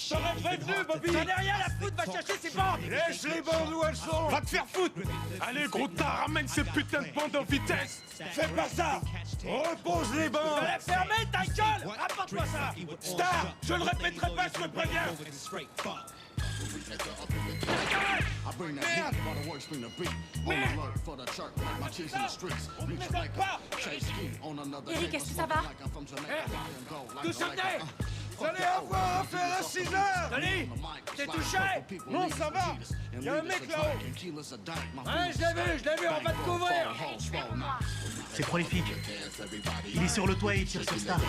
T'aurais prévenu, Bobby. T'en as rien à foutre, va chercher ces bandes. Laisse les bandes où elles sont. Va te faire foutre. Allez, gros tas, ramène ces putains de bandes en vitesse. Fais pas ça. Repose les bandes. Tu vas la fermer, ta gueule. Rapporte-moi ça. Star, je le répéterai pas, je te préviens. I bring that heat while the works bring the beat. On alert for the church, like my cheese in the streets. Reach like a chase ski on another day. Eric, est-ce que ça va? Like I'm from Jamaica, rock and go like D'où a ça like venait? Vous allez avoir affaire à 6 heures. Tony, t'es touché? Non, ça va. Il y a un mec là-haut. Hein, je l'ai vu, on va te couvrir. C'est prolifique. Il est sur le toit et il tire sur Star.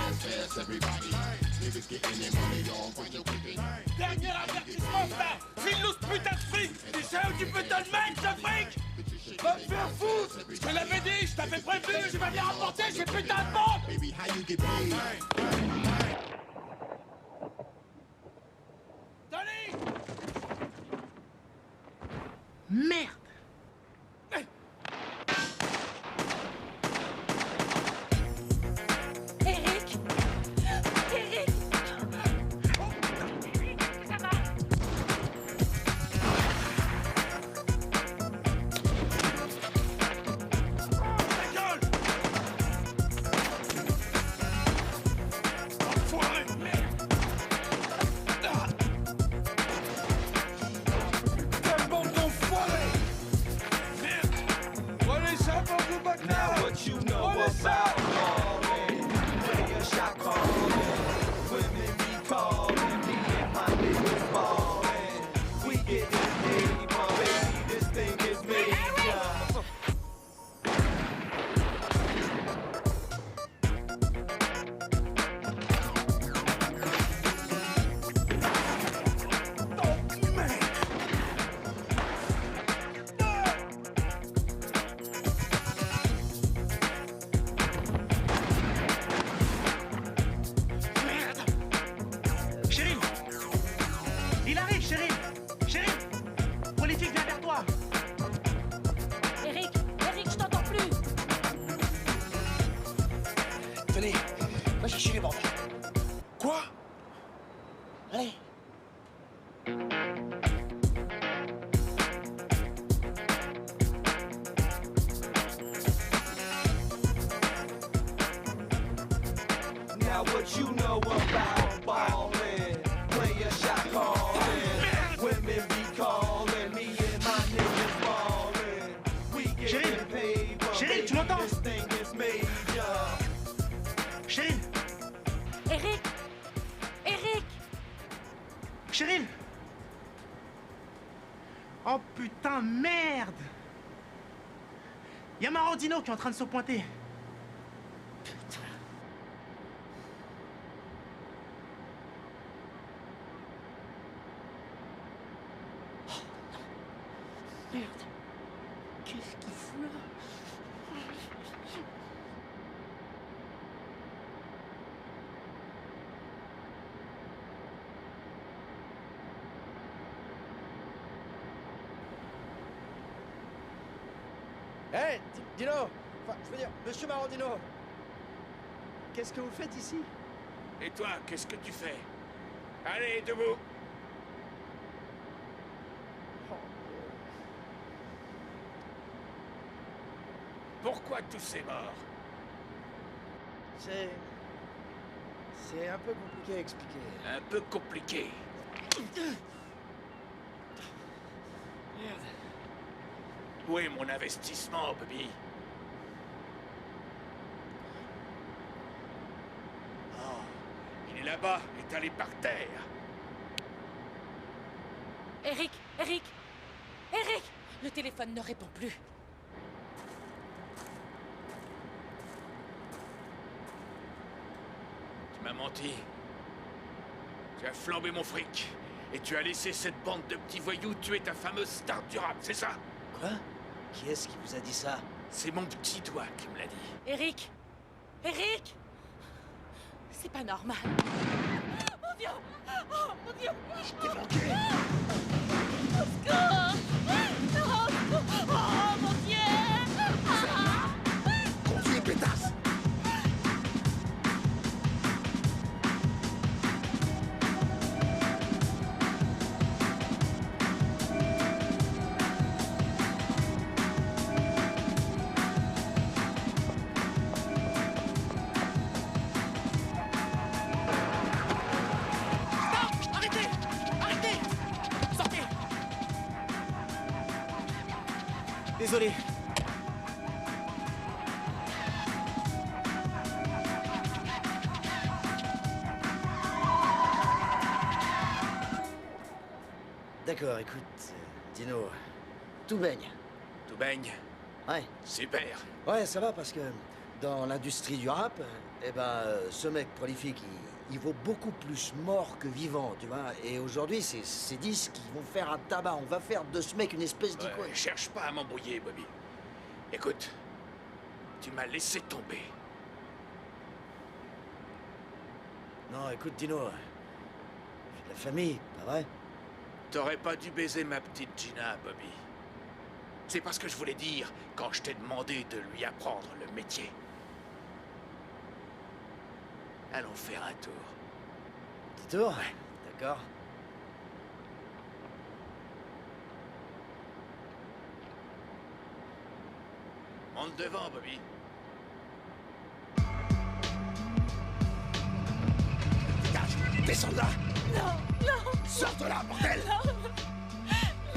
Dernier avertissement, Star. File-nous ce putain de fric. Tu sais où tu peux te le mettre, ce fric? Va te faire foutre. Je te l'avais dit, je t'avais prévenu. Tu vas bien rapporter ces putains de bandes. Tony! Merde! Eric! Eric! Ça va? Ta gueule! Enfoiré! Quelle bande d'enfoirés! Allez. Now what you know about ballin'? Play a shot callin'. Women be callin'. Me and my niggas ballin'. We getting paid, but Cheryl, tu m'entends? this thing is major. Cheryl! Eric! Eric! Cheryl! Oh putain, merde! Y'a Marandino qui est en train de se pointer. Merde. Qu'est-ce qu'il fout là? Hé, Dino! Enfin, je veux dire, monsieur Marandino! Qu'est-ce que vous faites ici? Et toi, qu'est-ce que tu fais? Allez, debout. Pourquoi tous ces morts? C'est un peu compliqué à expliquer. Un peu compliqué. Merde. Où est mon investissement, Bobby? Oh, il est là-bas, étalé par terre. Eric! Eric! Eric! Le téléphone ne répond plus. Tu m'as menti. Tu as flambé mon fric. Et tu as laissé cette bande de petits voyous tuer ta fameuse star du rap, c'est ça? Quoi? Qui est-ce qui vous a dit ça? C'est mon petit doigt qui me l'a dit. Eric! Eric! C'est pas normal. Mon Dieu! Oh, mon Dieu! Je t'ai manqué! Au secours! Non! Oh, mon Dieu! Conduis, pétasse! Désolé. D'accord, écoute, Dino, tout baigne. Tout baigne? Ouais. Super. Ouais, ça va parce que dans l'industrie du rap, eh ben, ce mec prolifique, il vaut beaucoup plus mort que vivant, tu vois. Et aujourd'hui, ces disques, ils vont faire un tabac. On va faire de ce mec une espèce d'icône. Ouais, cherche pas à m'embrouiller, Bobby. Écoute, tu m'as laissé tomber. Non, écoute, Dino, j'ai de la famille, pas vrai? T'aurais pas dû baiser ma petite Gina, Bobby. C'est pas ce que je voulais dire quand je t'ai demandé de lui apprendre le métier. Allons faire un tour. Petit tour? Ouais. D'accord. Monte devant, Bobby. Dégage! Descends de là! Non! Non! Sors de là, bordel! Non!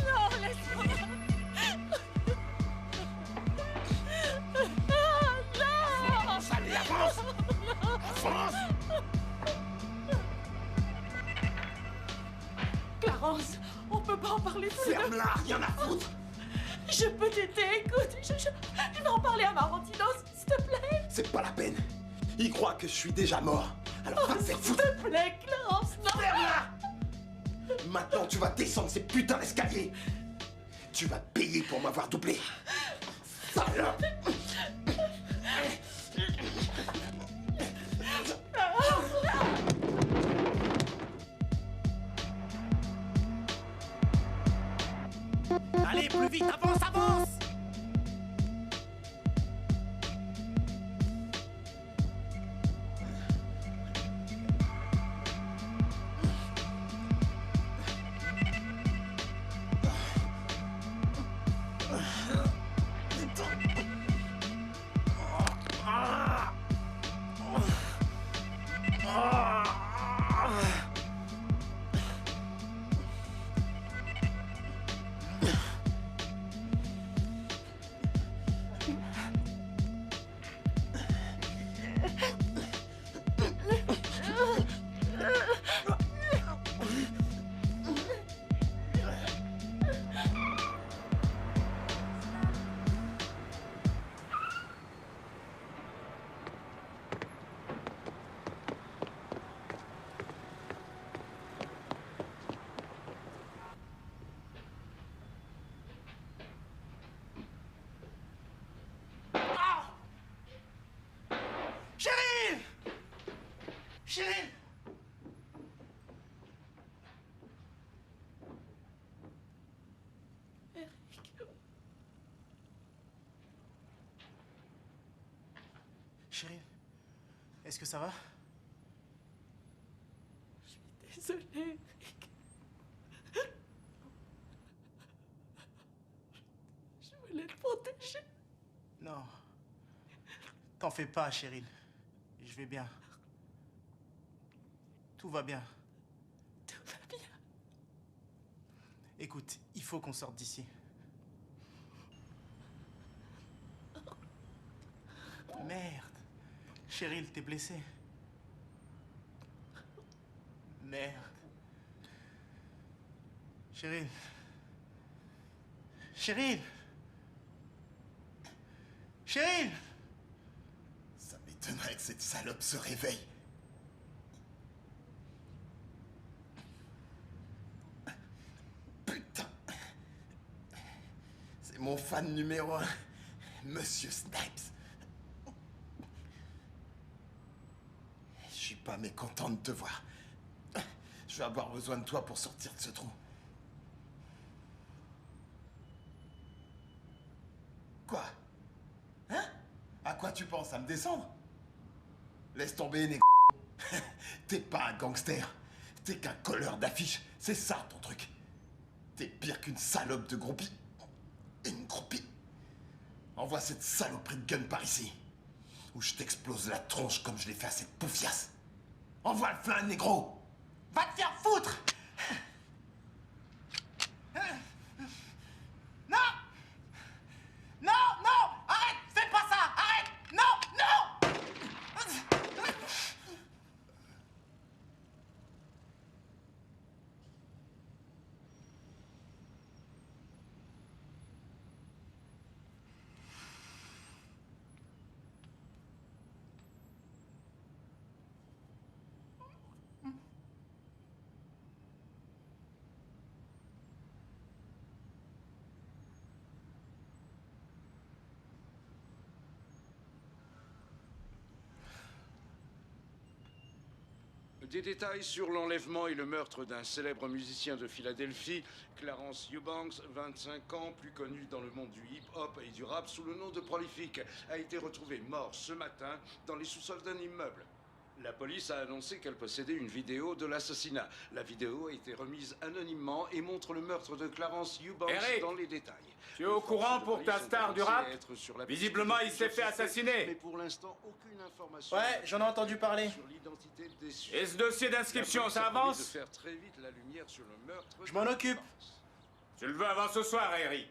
Non, laisse-moi! Non! Avance, allez, avance! Avance! Clarence, on peut pas en parler tous les deux. Ferme-la, rien à foutre! Je peux t'aider, écoute, je vais en parler à Marantino, s'il te plaît. C'est pas la peine. Il croit que je suis déjà mort. Alors va te faire foutre. S'il te plaît, Clarence, non. Ferme-la! Maintenant, tu vas descendre ces putains d'escaliers. Tu vas payer pour m'avoir doublé. Salope! Allez, plus vite, avance, avance! Cheryl! Cheryl! Cheryl, est-ce que ça va? Désolée, Eric. Je voulais te protéger. Non. T'en fais pas, Cheryl. Je vais bien. Tout va bien. Tout va bien. Écoute, il faut qu'on sorte d'ici. Merde. Cheryl, t'es blessée. Merde. Cheryl. Cheryl. Cheryl. Ça m'étonnerait que cette salope se réveille. Putain. C'est mon fan numéro 1, Monsieur Snipes. Je suis pas mécontent de te voir. Je vais avoir besoin de toi pour sortir de ce trou. Quoi? Hein? À quoi tu penses? À me descendre? Laisse tomber, négro. T'es pas un gangster. T'es qu'un colleur d'affiches. C'est ça, ton truc. T'es pire qu'une salope de groupie. Une groupie. Envoie cette saloperie de gun par ici. Ou je t'explose la tronche comme je l'ai fait à cette poufiasse. Envoie le flingue, négro. Va te faire foutre. Non! Non, non! Arrête! Fais pas ça! Arrête! Non! Non! Des détails sur l'enlèvement et le meurtre d'un célèbre musicien de Philadelphie, Clarence Eubanks, 25 ans, plus connu dans le monde du hip-hop et du rap sous le nom de Prolific, a été retrouvé mort ce matin dans les sous-sols d'un immeuble. La police a annoncé qu'elle possédait une vidéo de l'assassinat. La vidéo a été remise anonymement et montre le meurtre de Clarence Eubanks Eric, dans les détails. tu es au courant pour ta star du rap? Visiblement, il s'est fait Mais assassiner. pour l'instant, aucune information. Ouais, j'en ai entendu parler. Sur l'identité des suspects. Et ce dossier d'inscription, ça La police a promis avance? de faire très vite la lumière sur le meurtre. Je m'en occupe. Je le veux avant ce soir, Eric.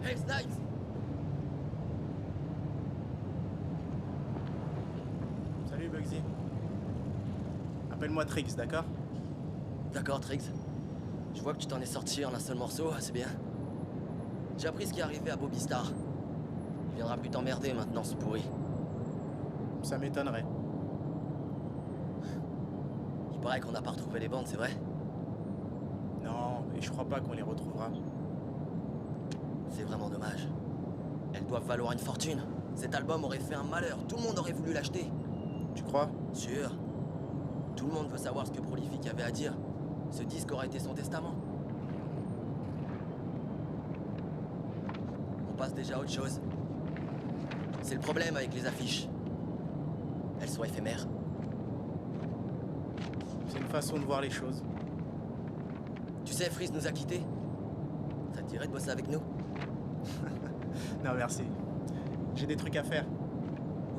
Hey, Snipes! Salut, Bugsy. Appelle-moi Trix, d'accord? D'accord, Trix. Je vois que tu t'en es sorti en un seul morceau, c'est bien. J'ai appris ce qui est arrivé à Bobby Star. Il viendra plus t'emmerder maintenant, ce pourri. Ça m'étonnerait. Il paraît qu'on n'a pas retrouvé les bandes, c'est vrai? Non, et je crois pas qu'on les retrouvera. C'est vraiment dommage. Elles doivent valoir une fortune. Cet album aurait fait un malheur. Tout le monde aurait voulu l'acheter. Tu crois? Sûr. Tout le monde veut savoir ce que Prolific avait à dire. Ce disque aurait été son testament. On passe déjà à autre chose. C'est le problème avec les affiches. Elles sont éphémères. C'est une façon de voir les choses. Tu sais, Freeze nous a quittés. Ça te dirait de bosser avec nous? Non, merci. J'ai des trucs à faire.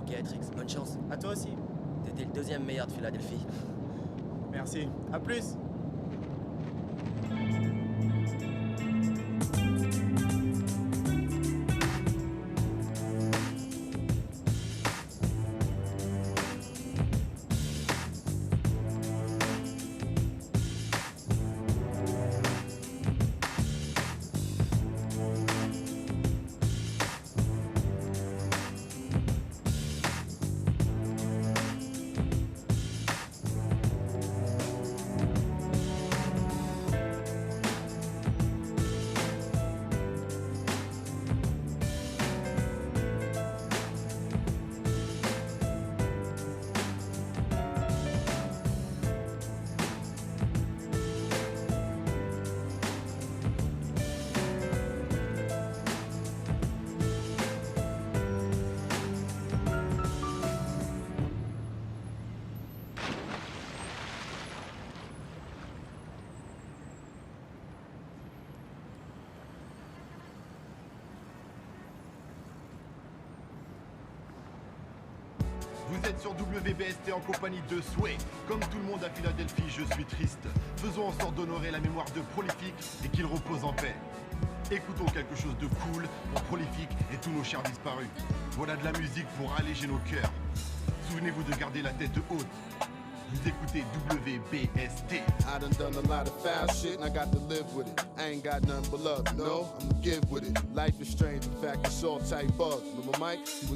Ok. Ok, Trix, bonne chance. À toi aussi. T'étais le deuxième meilleur de Philadelphie. Merci. À plus. Vous êtes sur WBST en compagnie de Sway. Comme tout le monde à Philadelphie, je suis triste. Faisons en sorte d'honorer la mémoire de Prolific et qu'il repose en paix. Écoutons quelque chose de cool pour Prolific et tous nos chers disparus. Voilà de la musique pour alléger nos cœurs. Souvenez-vous de garder la tête haute. Vous écoutez WBST. I done a lot of foul shit and I got to live with it. I ain't got nothing but love, you know? I'ma give with it. Life is strange, in fact, it's all type bugs. Remember Mike? He was